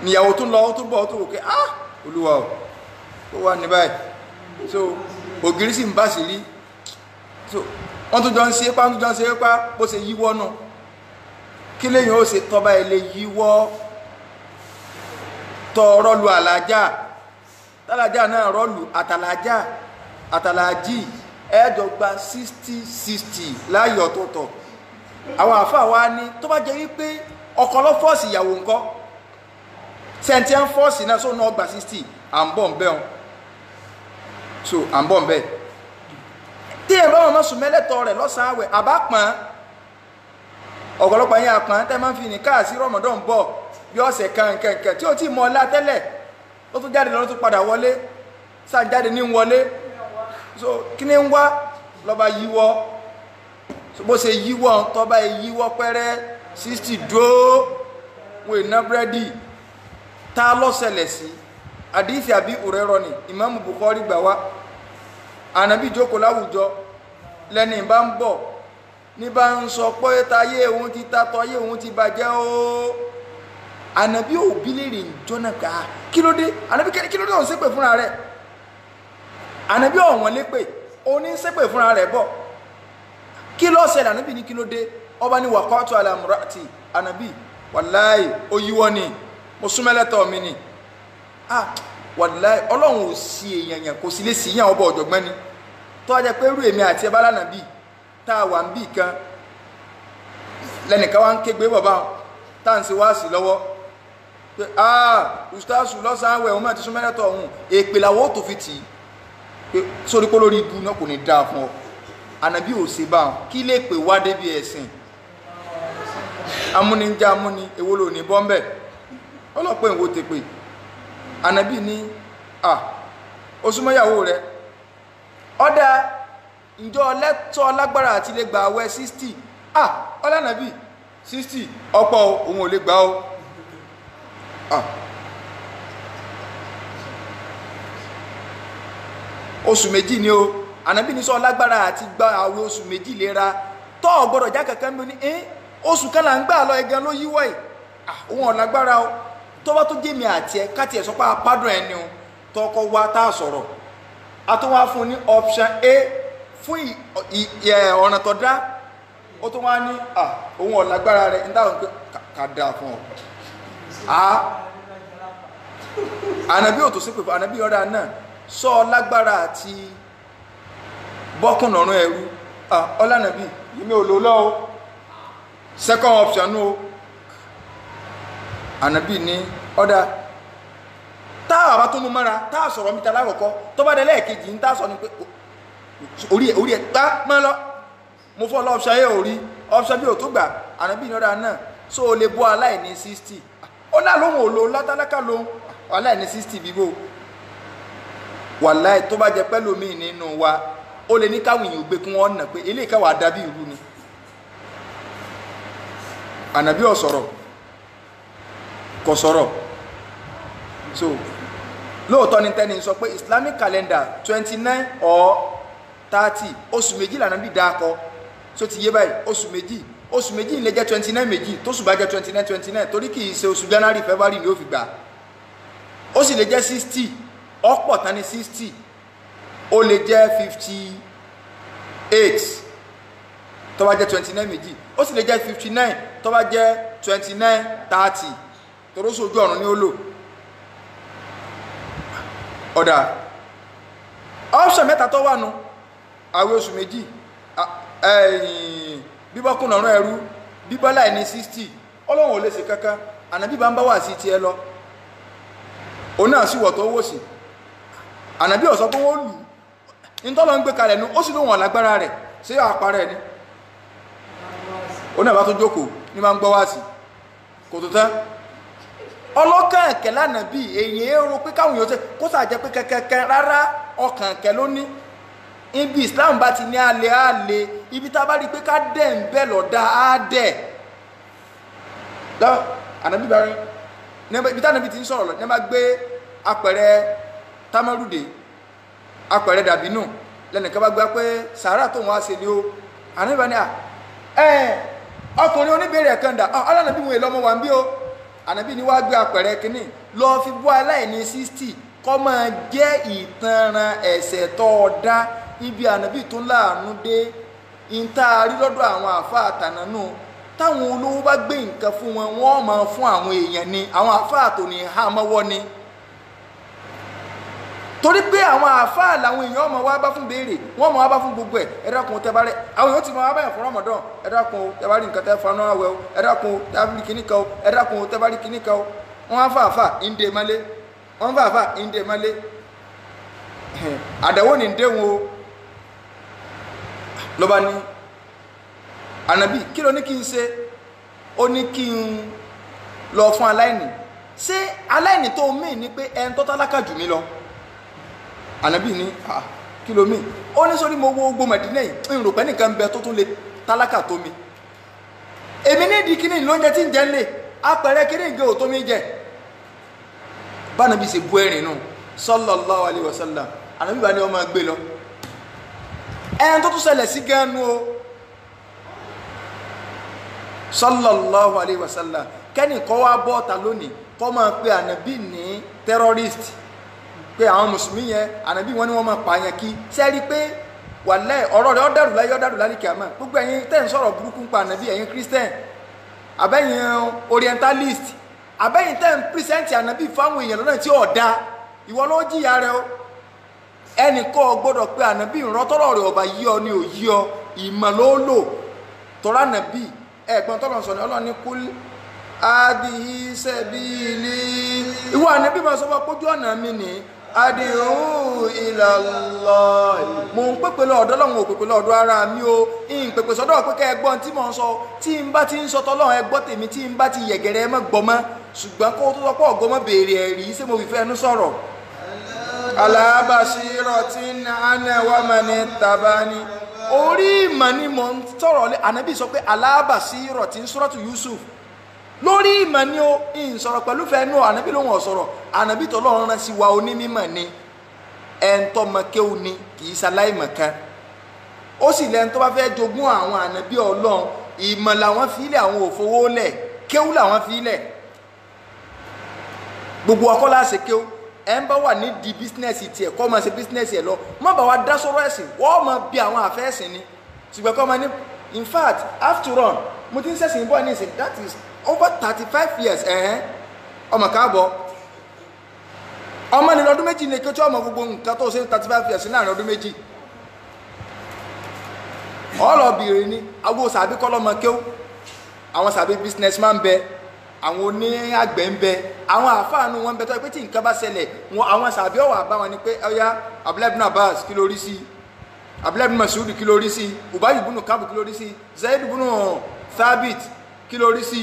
níyàwó tó lọ ó tó bọ̀ ó tó wò pé olúwa ó wà ní báyìí so ògiri sì ń bá sí rí so wọ́n tó jọ ń ṣe pá bó ṣe yíwọ́ náà kí lèyìn ó ṣe tọ́ba ilé yíwọ́ tọ́ rọ́lù àlàjá tàlàjá náà rọ́lù àtàlàjì ẹ̀ẹ́dọ̀gba 60-60 láàyè ọ̀tọ̀ọ̀tọ̀ àwọn àfáà wa ní tó bá jẹ́ wípé ọkọ ló fọ́ọ̀sì ìyàwó ńkọ́ sẹ́ńtì ẹ̀ ń fọ́ọ̀sì náà sóun náà gba 60 à ń bọ̀ ń bẹ́ wọn so à ń bọ̀ ń bẹ́ tí ẹ̀ bá wọn mọ̀ sùn mẹ́lẹ́tọ̀ rẹ̀ lọ́sàn-án àwẹ̀ àbá pọ̀n ọ̀pọ̀lọpọ̀ yẹn àpọ̀n tẹ́ máa ń fi ní káàsì Ramadan bọ̀ bí ọ̀sẹ̀ kankankan tí ó ti mọ̀ ọ́lá tẹ́lẹ̀ ó tún jáde lọ́nà tó padà wọlé sáà jáde ní wọlé so kí ni ń wá lọ́ba yíwọ́ so bó ṣe yíwọ́ tọ́ba yíwọ́ pẹ́rẹ́ 60 dúró wọ́n iná búrẹ́dì tá a lọ́sẹ̀lẹ̀ sí àdìsí àbí òrẹ́rọ ni Ìmáàmù Bukhari gbà wá ànábì jókòó láwùjọ lẹ́ni bá ń bọ̀ ní bá ń sọ pé táyé òun ti tatọ́ ayé òun ti bàjẹ́ o ànábì òbí lè rìn jọ́nà ká kí ló dé ànábì kí ló dé òun ṣépè fúnra rẹ̀ ànábì ọ̀wọ́n lépè òun ní ṣépè fúnra rẹ̀ bọ̀ kí ló ṣẹlẹ̀ ànábì ní kí ló dé ọba ní wàkọ́tù alamurati ànábì wàláì ó yíwọ́ ni mo súnmẹ́lẹ́tọ̀ mi ni wàláì ọlọ́run ò sí èèyàn yẹn kò sí lè sí yàn ọba ọ̀jọ̀gbọ́n ni tó wá jẹ́ pé rú èmi àti ẹbá lánàá bíi tá a wà ń bì kan lẹ́nìkan wá ń ké gbé bàbá tá à ń ṣe wá sí lọ́wọ́ pé ustaasu lọ́sàn-án wẹ̀ ọmọ àti súnmẹ́lẹ́tọ̀ ọ̀hún èpè làwọ̀ ó tó fi tì í pé sórí pé lórí ibu náà kò ní dáa fún ọ ànábì ò ṣe bá wọn kí lè pè wá débi ẹ̀sìn amúnijá amúni èwo ló ní bọ́m̀bẹ̀ ọlọ́pẹ́ ìwò tè pé ànábì ní ó súnmọ́ ìyàwó rẹ̀ ọ̀dà ìjọ lẹ́tọ́ lágbára àti lè gbà àwẹ̀ 60 ọlànàbì 60 ọ̀pọ̀ òun ò lè gbà ó oṣù méjì ni o ànábì ní sọ lágbára àti gba àwẹ̀ oṣù méjì lera tọ́ ọ̀gbọ́dọ̀ já kankan bí ó ní oṣù kan là ń gbà lọ ẹgan ló yíwọ́ ẹ̀ òun ọ̀lágbára o tó bá tó jẹ́mi àti ẹ káti ẹ̀ sọ pé apádùn ẹni o tọkọ wá tá a sọ̀rọ̀ a tó wá fún ní option A fún ọ̀nà tó dá ó tó wá ní òun ọ̀lágbára rẹ̀ ń dáhùn pé ká dáa fún ọ ànábì ò tó sí pé ànábì ọ̀dà náà sọ lágbára àti bọ́kùn ọ̀run ẹ̀rú ọlànàbì yìí ò lò lọ́wọ́ second option o ànábì ní ọ̀dà táà bá tó mú mọ́ra táà sọ̀rọ̀ mítà lákọ̀ọ́kọ́ tó bá dẹ̀ lẹ́ẹ̀kejì ń tá sọ ní pé orí ẹ̀ tá mọ́ lọ mo fọ́ lọ option A orí option B ò tó gbà ànábì ní ọ̀dà náà so o lè bọ́ aláìní 60 ó náà lóhun ò lò látàlákà lóhun aláìní 60 bíbó wàláì tó bá jẹ pẹ́lú mi nínú wa ó lè ní káwọn èèyàn gbé kí wọ́n nà pé ilé ìkáwà dábí ìlú ni ànàbí ò sọ̀rọ̀ kò sọ̀rọ̀ so lóòótọ́ ní tẹ́ni sọ pé Islamic calendar 29 or 30 oṣù méjì lànàbí dákọ tó ti yé báyìí oṣù méjì lè jẹ́ 29 méjì tó ṣù bá jẹ́ 29 torí kìí ṣe oṣù January February ni ó fi gbà ó sì lè jẹ́ 60 ọ̀pọ̀ tán ní 60 ó lè jẹ́ 58 tó bá jẹ́ 29 méjì ó sì lè jẹ́ 59 tó bá jẹ́ 29 30 torí oṣù ojú ọ̀run ni ó lò ọ̀dà option mẹ́ta tó wà nù àwẹ̀ oṣù méjì bíbọ́kùn ọ̀run ẹrú bíbọ́lá ẹni 60 ọlọ́run ò lè ṣe kankan ànábì bá ń bá wà sí tiẹ̀ lọ òun náà sì wọ̀ tó wò sí ànàbí ọ̀sọ́ pé wọ́n lù ní tọ́lọ ń gbé kalẹ̀ ní ó sì lóhun àlágbára rẹ̀ sí àparẹ́ ní ó náà bá tó jókòó ní máa ń gbọ́ wá sí kò tó tán ọlọ́kàn ẹ̀kẹ́ lánàbí èyí èrò pé káwọn yóò tẹ́ kó sàjẹ́ pé kẹ́kẹ́kẹ́ rárá ọkàn ẹ̀kẹ́ ló ní ibi Islam bá ti ní alẹ́ alẹ́ ibi tá a bá rí pé ká dẹ̀ ń bẹ́ lọ́dá á dẹ̀ ànàbí bá rí ibi tánàbí ti ń sọ̀rọ̀ lọ ní bá gbé apẹ̀rẹ̀ tamarude apẹ̀rẹ̀ dàbínú lẹ́nìkan bá gbá pé sàárà tó wọ́n á ṣe ní ó àníbà ní ọkùnrin oníbèrè ẹ̀kan dà alánàbí wọn èlọ́mọ wà ń bí ó ànàbí ni wá gbé apẹ̀rẹ̀ kìíní lọ fi bọ́ aláìní 60 kọ́ máa jẹ́ ìtanràn ẹ̀ṣẹ̀ tó dá ibi ànàbí tó láàánú dé ìta rí lọ́dọ̀ àwọn àfáà àtànánú táwọn olówó bá gbé nǹkan fún wọn wọ́n máa fún àwọn èèyàn ni àwọn àfáà tó ní há mọ́wọ́ ni torí pé àwọn àfáà làwọn èèyàn ọmọ wa bá fún béèrè wọ́n mọ̀ wá bá fún gbogbo ẹ̀ ẹ dákun tẹ́ bá rẹ̀ àwọn èèyàn ti mọ̀ wá báyìí fún Ramadan ẹ dákun tẹ́ bá rí nǹkan tẹ́ fanú àwẹ̀ o ẹ dákun tẹ́ bá rí kíní kan o ẹ dákun tẹ́ bá rí kíní kan o wọ́n á fàáfà ìndè mọ́lé wọ́n fàáfà ìndè mọ́lé àdẹ̀wò ní ndéhùn o ló bá ní ànàbí kí ló ní kí n ṣe ó ní kí n lọ fún aláìní ṣé aláìní tó mí ní pé ẹn tó tálákà jù mí lọ ànàbí ní kí ló mí ó ní sórí mo wo gbogbo Mẹdínà yìí ń rò pé nìkan bẹ tó tún lè tálákà tó mi èmi ní ìdí kíní lóúnjẹ tí ń jẹ ńlẹ̀ apẹ̀rẹ̀ kíní ìgbé ò tó mi jẹ bánàbí ṣe bú ẹ̀rìn nù sallallahu alaihi wasallam ànàbí bá ní ọmọ gbé lọ ẹn tó tún ṣẹlẹ̀ sí gẹ́nu o sallallahu alaihi wasallam kẹ́ni kọ́ wá bọ́ọ̀ta lónìí kọ́ máa pe ànàbí ní terrorist pé àwọn mùsùlùmí yẹn ànàbí wọn ni wọ́n máa pààyàn kí sẹ́rí pé wàlẹ́ ọ̀rọ̀ rẹ̀ ọ̀dàrú láyé ọ̀dàrú lálẹ́ kìámà gbogbo ẹ̀yin tẹ́ ń sọ̀rọ̀ burúkú ń pa ànàbí ẹ̀yin christian àbẹ́yìn orientalist àbẹ́yìn tẹ́ ń pírísẹ́ǹtì ànàbí fáwọn èèyàn lọ́nà tí ọ̀dà ìwọ ló jìyà rẹ o ẹnì kọ́ gbọ́dọ̀ pé ànàbí ìrántọ́rọ̀ rẹ̀ ọba yí ọ ní òyí ọ ìmọ̀ ló lò tọ́ra ànàbí ẹ̀gbọ́n tọ́lọ̀ sọ ni ọlọ́ni kúl adìyí sẹ́bílì ìwọ ànàbí máa sọ fún pójú ọ̀nà mi ní ad'u ila Allah mo ń pèpè lọ́dọ̀ Ọlọ́run ò pèpè lọ́dọ̀ ara mi o ń pèpè sọ́dọ̀ pé kẹ́ ẹ gbọ́ tí mo ń sọ tí n bá ti ń sọ tọ́lọ́run ẹ gbọ́ tèmi tí n bá ti yẹ̀gẹ̀rẹ̀ ẹ mọ́ gbọ́ mọ́ ṣùgbọ́n kó tó sọpọ̀ ọgọ́ mọ́ béèrè ẹ̀rí ṣé mo fi fẹ́ ẹnu sọ̀rọ̀ ala basiratin ana wa man ittabani orí ìmọ̀ ni mo ń sọ̀rọ̀ lé ànábì sọ pé ala basiratin suratu Yusuf lórí ìmọ̀ ni ó ń sọ̀rọ̀ pẹ̀lú fẹ́nu ànábì ló wọ́n sọ̀rọ̀ ànábì tọ́lọ́run rán sí wa onímọ̀ ni ẹ̀ńtọ́ mọ̀kéwù ni kì í ṣaláìmọ̀ kan ó sì lẹ́ni tó bá fẹ́ jogún àwọn ànábì Ọlọ́run ìmọ̀ làwọn fi ilẹ̀ àwọn òfowó lẹ̀ kéwù làwọn fi ilẹ̀ gbogbo ọkọ́lá ṣe kéwù ẹ̀ ń bá wà ní di bísínẹ́sì tiẹ̀ kọ́ máa ṣe bísínẹ́sì ẹ̀ lọ má bá wa dá sọ́rọ̀ ẹ̀sìn wọ́n máa bí àwọn àfẹ́ẹ̀sìn ni ṣùgbọ́n kọ́ máa ní in fact after all mo ti ń ṣẹ̀sìn bọ́ ní ìsìn that is over 35 years ọmọ káàbọ̀ ọmọ ní lọ́dún méjì ní kí ó tí ọmọ gbogbo nǹkan tó ṣe 35 years láàrin ọdún méjì ọlọ́bìnrin ni àwọn sàbí kọ́lọ́mọ kéwú àwọn sàbí businessman ń bẹ àwọn oní àgbẹ̀ ń bẹ àwọn àfáànù wọn ń bẹ tó pé tí nǹkan bá ṣẹlẹ̀ wọn àwọn sàbí ọ̀wà bá wọn ni pé ọyá Abdullahi ibn Abbas kí ló rí sí Abdullahi ibn Mas'ud kí ló rí sí Ubayy ibn Ka'b kí ló rí sí Zaid ibn Thabit kí ló rí sí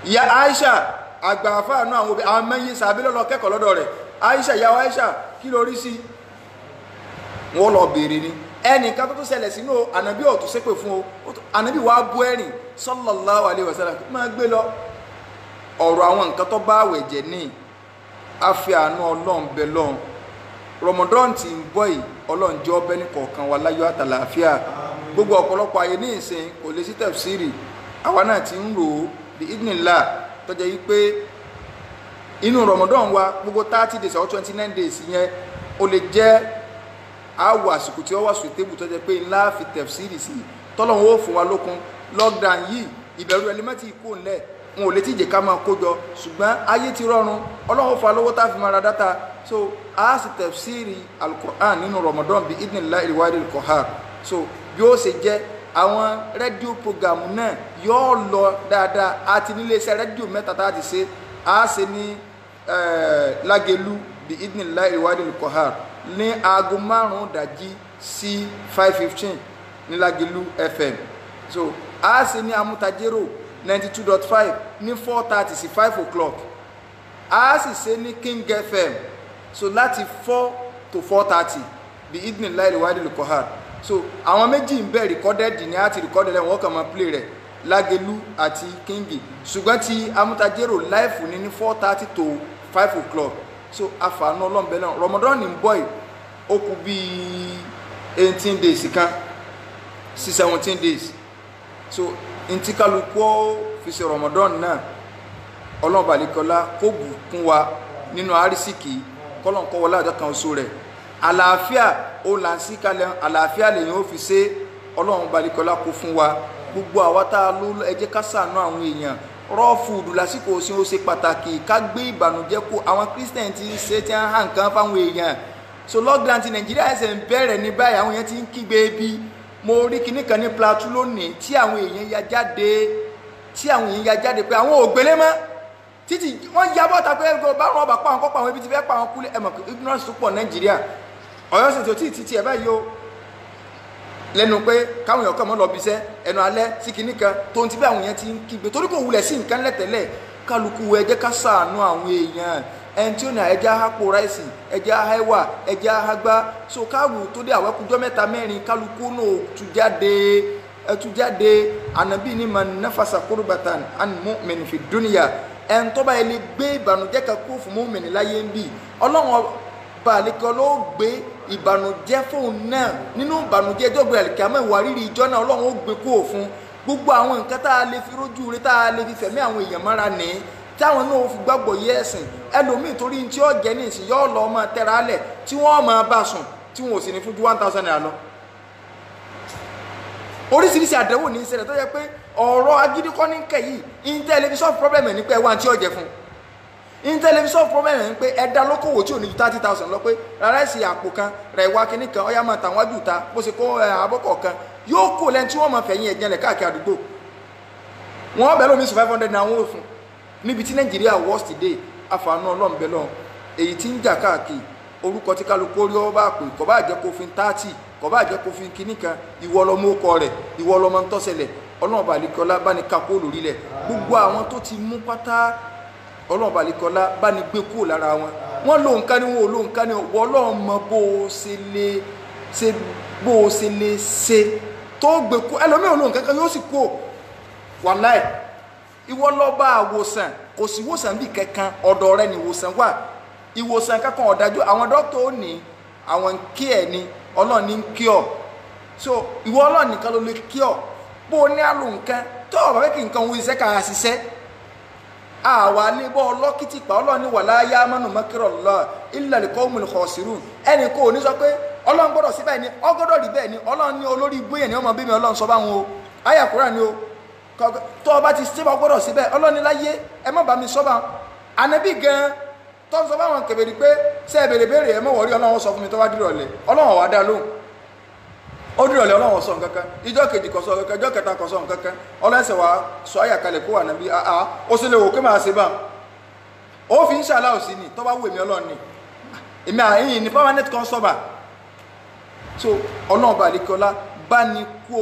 ìyá Aisha àgbà àfáànù àwọn obìnrin àwọn mẹ́yìn sàbí lọ́lọ́ kẹ́kọ̀ọ́ lọ́dọ̀ rẹ̀ Aisha ìyá Aisha kí ló rí sí wọn lọ béèrè ni ẹnìkan tó ṣẹlẹ̀ sínú ànábì ọ̀tún ṣépè fún o ànábì wàá bú ẹ̀rìn sallallahu alaihi wasallam máa gbé lọ ọ̀rọ̀ àwọn nǹkan tó bá àwẹ̀ jẹ́ ní àfi àánú Ọlọ́run bẹ lọ́run Ramadan tí ń bọ̀ yìí Ọlọ́run jẹ́ ọbẹ̀ ní kọ̀ọ̀kan wa láyọ̀ àtàlàáfíà gbogbo ọ̀pọ̀lọpọ̀ ayé ní ìsìn kò lè sí tafsiri àwa náà ti ń rò ó bí idnillah tó jẹ́ wípé inú Ramadan wa gbogbo 30 days or 29 days yẹn ó lè jẹ́ àwọ̀ àsìkò tí ó wà sùtébù tó jẹ́ pé ńlá fi tafsiri sí tọ́lọ́run ó fún wa lókun lockdown yìí ìbẹ̀rù ẹlẹ́mẹ́tì kò ńlẹ̀ wọn ò lè tíjẹ ká máa kójọ ṣùgbọ́n ayé ti rọrùn Ọlọ́run fa lówó tá fi máa ra dátà so a sì tafsiri al-Qur'an nínú Ramadan bí idhnillahi al-wahidil qahhar so bí ó ṣe jẹ́ àwọn rédíò programu náà yóò lọ dáadáa àti nílé iṣẹ́ rédíò mẹ́ta tá a ti ṣe a ṣe ní Lágelú bí idhnillahi al-wahidil qahhar ní aago 5 dájí sí 5:15 ní Lágelú FM so a ṣe ní Amútajérò 92.5 ní 4:30 sí 5 o'clock a sì ṣe ní King FM so láti 4 to 4:30 bí idhnillahi al-wahidil qahhar so àwọn méjì ń bẹ recorded ní àti recorded lẹ́wọ̀n kàn máa play rẹ̀ Lágelú àti King ṣùgbọ́n ti Amútajérò live ní 4:30 to 5 o'clock so àfààní ọlọ́mọbẹ náà Ramadan ní bọ́ yìí ó kù bí 18 days kan sí 17 days so ntí kálukú fi ṣe Ramadan náà ọlọ́mọba àlekọ́lá kó bù kún wa nínú àrísìkì kọ́lọ́nkọ́ wọlé àjọ kan oṣù rẹ̀ àlàáfíà ó là ń sí kalẹ̀ àlàáfíà lèyìn ó fi ṣe ọlọ́mọba àlekọ́lá kó fún wa gbogbo àwa tá a ló ẹ jẹ́ ká ṣàánú àwọn èèyàn raw food lásìkò sí ó ṣe pàtàkì ká gbé ìbànújẹ́ kó àwọn Christian ti ṣe tí wọ́n hàn kan fáwọn èèyàn so lockdown ti Nàìjíríà ẹsẹ̀ ń bẹ̀rẹ̀ ní báyìí àwọn èèyàn ti ń kígbe bí mo rí kinní kan ní Plateau lónìí tí àwọn èèyàn ya jáde pé àwọn ò gbélé mọ́ títí wọ́n ya bọ́ta pé ẹgbẹ́ báwọn ọba pa àwọn kọ́pọ̀ àwọn ibi ti fẹ́ pa àwọn kúlẹ̀ ẹ̀mọ̀ ignorance tó pọ̀ Nàìjíríà Ọ̀yọ́ sì tó títí ẹ̀ báyìí o lẹ́nu pé káwọn èèyàn kàn mọ́ lọ bí iṣẹ́ ẹnu alẹ́ sí kinní kan tó ń ti bí àwọn èèyàn ti ń kígbe torí kò wulẹ̀ sí nǹkan lẹ́tẹ̀lẹ̀ kálukú ẹ jẹ́ ká ṣàánú àwọn èèyàn ẹni tí ó ní ẹja hápò ráìsì ẹja háìwà ẹja hágbá so káàrù tó dé àwẹ́kújọ́ mẹ́ta mẹ́rin kálukú náà tú jáde ànàbí ní man nafasa kurbatan an mu'min fi dunya ẹni tó bá yẹ lè gbé ìbànújẹ́ kan kú fún mu'min láyé ń bì Ọlọ́run balẹ̀kọ́ ló gbé ìbànújẹ́ fóun náà nínú ìbànújẹ́ ẹjọ́ gbé àlìkà mọ́ ìwà rírì ìjọ náà Ọlọ́run ó gbé kó fún gbogbo àwọn nǹkan tá a lè fi rójú rí tá a lè fi fẹ̀mí àwọn èèyàn mọ́ra ní táwọn náà fi gbàgbọ́ yẹ ẹ̀sìn ẹlòmíì torí tí ó jẹ́ ní ìsìn yóò lọ máa tẹ́ra alẹ̀ tí wọ́n máa bá sùn tí wọn ò sì ní fún ju 1,000 naira lọ. oríṣiríṣi àdánwò ní ìṣẹ̀lẹ̀ tó yẹ pé ọ̀rọ̀ agídíkọ́ ní kẹ̀ yìí intellectual problem ẹ̀ ní pé ẹwà tí ó jẹ fún intellectual problem ẹ̀ ní pé ẹ̀dá lókòwò tí ò ní ju 30,000 lọ pé rárá ẹ̀sì àpò kan rẹ̀ wá kíní kan ọ̀yá máa tàwọn jù ta bó ṣe kó abọ́kọ̀ kan yóò kó lẹ́ni tí wọ́n máa fẹ̀yìn ẹ̀jẹ̀ lẹ̀ káàkiri àdúgbò wọ́n bẹ̀ lómi sùn 500 náà wọ́n fún níbi tí Nàìjíríà worst day àfààní Ọlọ́run bẹ̀ lọ́n èyí tí ń jà káàkiri orúkọ tí kálukú orí ọ bá pè kò bá jẹ́ kófin 30 kò bá jẹ́ kófin kinní kan ìwọ lọmọ ọkọ rẹ̀ ìwọ lọmọ ń tọ́sẹ̀lẹ̀ ọlọ́run balikọ́lá bá ní kakó lórílẹ̀ gbogbo àwọn tó ti mú pátá ọlọ́run balikọ́lá bá ní gbé kúrò lára wọn wọ́n lò nǹkan ní wọn ò lò nǹkan ní wọ́n ọlọ́run mọ bó o ṣe lè ṣe tó gbé kú ẹlòmíì ò lò nǹkan kan yóò sì kú wàláì ìwọ lọ́ba àwòsàn kò sí ìwòsàn bí kankan ọ̀dọ̀ rẹ ni ìwòsàn wà ìwòsàn kankan ọ̀dájú àwọn dókítà ó ní àwọn kí ẹ̀ ni ọlọ́run ní kí ọ so ìwọ ọlọ́run nìkan ló lè kí ọ bó o ní àlò nǹkan tó ọ̀rọ̀ pé kí nǹkan wo iṣẹ́ ká ṣiṣẹ́ àwa lè bọ́ ọlọ́kìtì pa ọlọ́run ní wala ya'manu makrallahi illa al-qawmul khasirun ẹnì kò ní sọ pé ọlọ́run gbọ́dọ̀ sí bẹ́ẹ̀ ni ọgọ́dọ̀ rí bẹ́ẹ̀ ni ọlọ́run ní olórí ibú yẹn ni ọmọ bí mi ọlọ́run sọ báwọn o àyà Kùránì ni o tó ọba ti ṣe bá gbọ́dọ̀ sí bẹ́ẹ̀ ọlọ́run ní láyé ẹ má bá mi sọ báwọn ànábì gan tó ń sọ báwọn kèbèrè pé ṣé ẹ bèrè béèrè ẹ mọ̀ wọ́rí ọlọ́run sọ fún mi tó wá dìrọ̀lẹ́ ọlọ́run wá dá lóhùn ó dìrọ̀lẹ́ ọlọ́run sọ nǹkankan ìjọ kejì kò sọ nǹkankan ìjọ kẹta kò sọ nǹkankan ọlọ́sẹ̀ wa sọ àyàkalẹ̀ kó wà nàbí àá ó sì lè wò kí máa ṣe bá ó fi ń ṣàlàó sí ni tó bá wù mí ọlọ́run ni èmi àyìn ní permanent consumer so ọlọ́run bá àdékọ́lá bá ní kó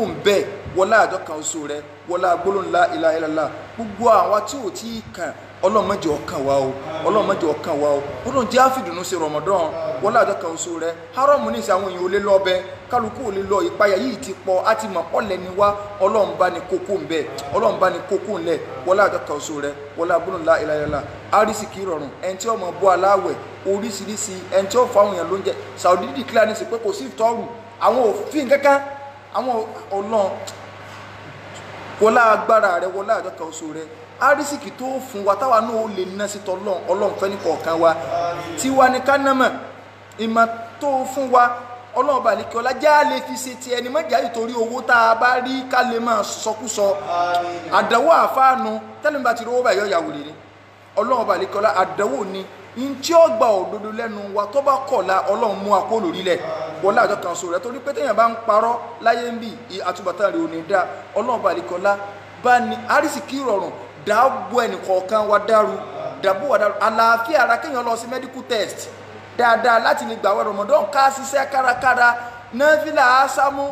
ń bẹ́ẹ̀ wọlá àjọ kan oṣù rẹ wọlá gbólóhùn la ilaha illallah gbogbo àwa tí ò tí ì kàn ọlọ́run má jẹ́ ọkàn wa o ọlọ́run má jẹ́ ọkàn wa o ọlọ́run jẹ́ àfìdùnnú sí Ramadan wọlá àjọ kan oṣù rẹ haram ní ìsìn àwọn èèyàn ò lè lọ bẹ kálukú ò lè lọ ìpayà yìí ti pọ̀ á ti mọ̀ ọ̀lẹ́ ni wá ọlọ́run bá ní kókó ń bẹ ọlọ́run bá ní kókó ń lẹ̀ wọlá àjọ kan oṣù rẹ wọlá gbólóhùn la ilaha illallah àrísìkí rọrùn ẹni tí ó mọ bọ́ aláwẹ̀ oríṣiríṣi ẹni tí ó fa àwọn èèyàn lóúnjẹ Saudi declare ní sí pé kò sí ìtọ́rù àwọn òfin kankan àwọn ọlọ́run wọlá agbára rẹ wọlá àjọ kan oṣù rẹ arísìkì tó fún wa táwa náà ó lè ná sí tọlọ́run ọlọ́run fẹ́ ní kọ̀ọ̀kan wa tí wá ní kánámọ̀ ìmọ̀ tó fún wa ọlọ́run bá nìkẹ́ ọlá já lè fi ṣe ti ẹni mọ́jà nítorí owó tá a bá rí ká lè máa sọkúsọ àdánwò àfáànù tẹ́lẹ̀ bá ti rówó báyọ̀ yàwó rere ọlọ́run bá nìkẹ́ ọlá àdánwò ni n tí ó gba òdodo lẹ́nu wa tó bá kọ̀la ọlọ́run mú akó lórílẹ̀ wọlé àjọ kan sóò rẹ torí pé téèyàn bá ń parọ́ láyé ń bì àtúbọ̀tán rẹ̀ ò ní dá ọlọ́run bá nìkẹ́ ọlá bá ní àrísìkí rọrùn dáàbò ẹnìkọ̀ọ̀kan wa dàrú àlàáfíà ara kéèyàn lọ sí medical test dáadáa láti lè gbàwẹ̀ Ramadan ká ṣiṣẹ́ kárakára náfìlà ásámú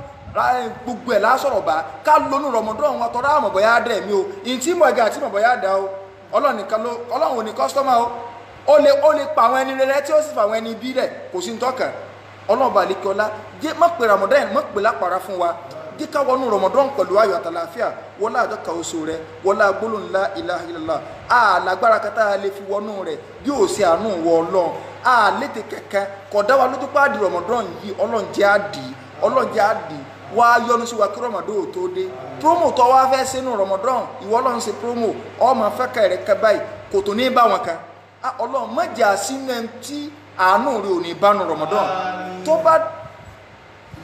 gbogbo ẹ̀ lásọ̀rọ̀ bá ká lónú Ramadan wọn tọ́ra àmọ̀bọ̀yá dẹ̀ mí o ìtí mọ̀gá àti mọ̀bọ̀yá dá o ọlọ́run ò ní kọ́sítọ́mà o ó lè pa àwọn ẹni rere tí ó sì fa àwọn ẹni bí rẹ̀ kò sí ń tọ́kàn ọlọ́run bá lékè ọlá jẹ́ mọ̀ pé Ramadan mọ̀ pé lápára fún wa jẹ́ ká wọnú Ramadan pẹ̀lú ayọ̀ àtàlàáfíà wọlá àjọ kan oṣù rẹ wọlá gbólóhùn la ilaha illallah lágbára kátà lè fi wọnú rẹ bí ó ṣe àánú wọ ọlọ́run létè kẹ̀kẹ́ kódà wa lójú pàdé Ramadan yìí ọlọ́run jẹ́ àdì wá yọ́nú sí wa kí Ramadan ò tó dé promo tó wá fẹ́ sínú Ramadan ìwọ ọlọ́run ṣe promo ọmọ fẹ́kẹ̀ rẹ kẹ báyìí kò tó ní bá wọn kan ọlọ́run má jà sínú ẹni tí àánú rẹ ò ní bánu Ramadan tó bá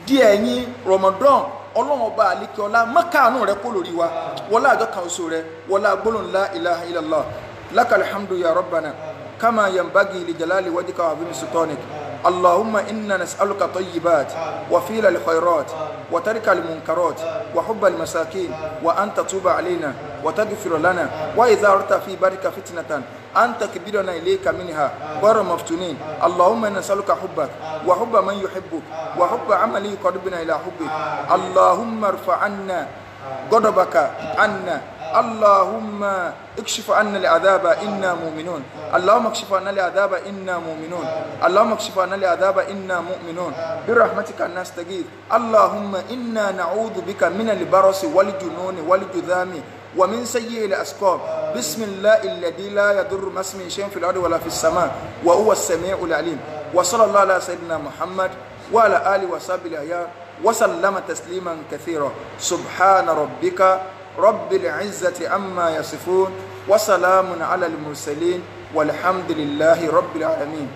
di ẹ̀yìn Ramadan ọlọ́run ọba àlékè ọlá mọ́kàánú rẹ kó lórí wa wọlá àjọ kan oṣù rẹ wọlá gbólóhùn la ilaha illallah lakal hamdu ya rabbana kama yanbaghi li jalali wajhika wa azimi sultanik اللهم إنا نسألك طيبات وفيل الخيرات وترك المنكرات وحب المساكين وأن تتوب علينا وتغفر لنا وإذا أردت في بارك فتنة أن تكبرنا إليك منها غير مفتونين اللهم إنا نسألك حبك وحب من يحبك وحب عمل يقربنا إلى حبك اللهم ارفع عنا غضبك عنا اللهم اكشف عنا العذاب إنا مؤمنون اللهم اكشف عنا العذاب إنا مؤمنون اللهم اكشف عنا العذاب إنا مؤمنون برحمتك نستغيث اللهم إنا نعوذ بك من البرص والجنون والجذام ومن سيء الأسقام بسم الله الذي لا يضر مع اسمه شيء في الأرض ولا في السماء وهو السميع العليم وصلى الله على سيدنا محمد وعلى آله وصحبه الأخيار وسلم تسليما كثيرا سبحان ربك رب العزة عما يصفون وسلام على المرسلين والحمد لله رب العالمين.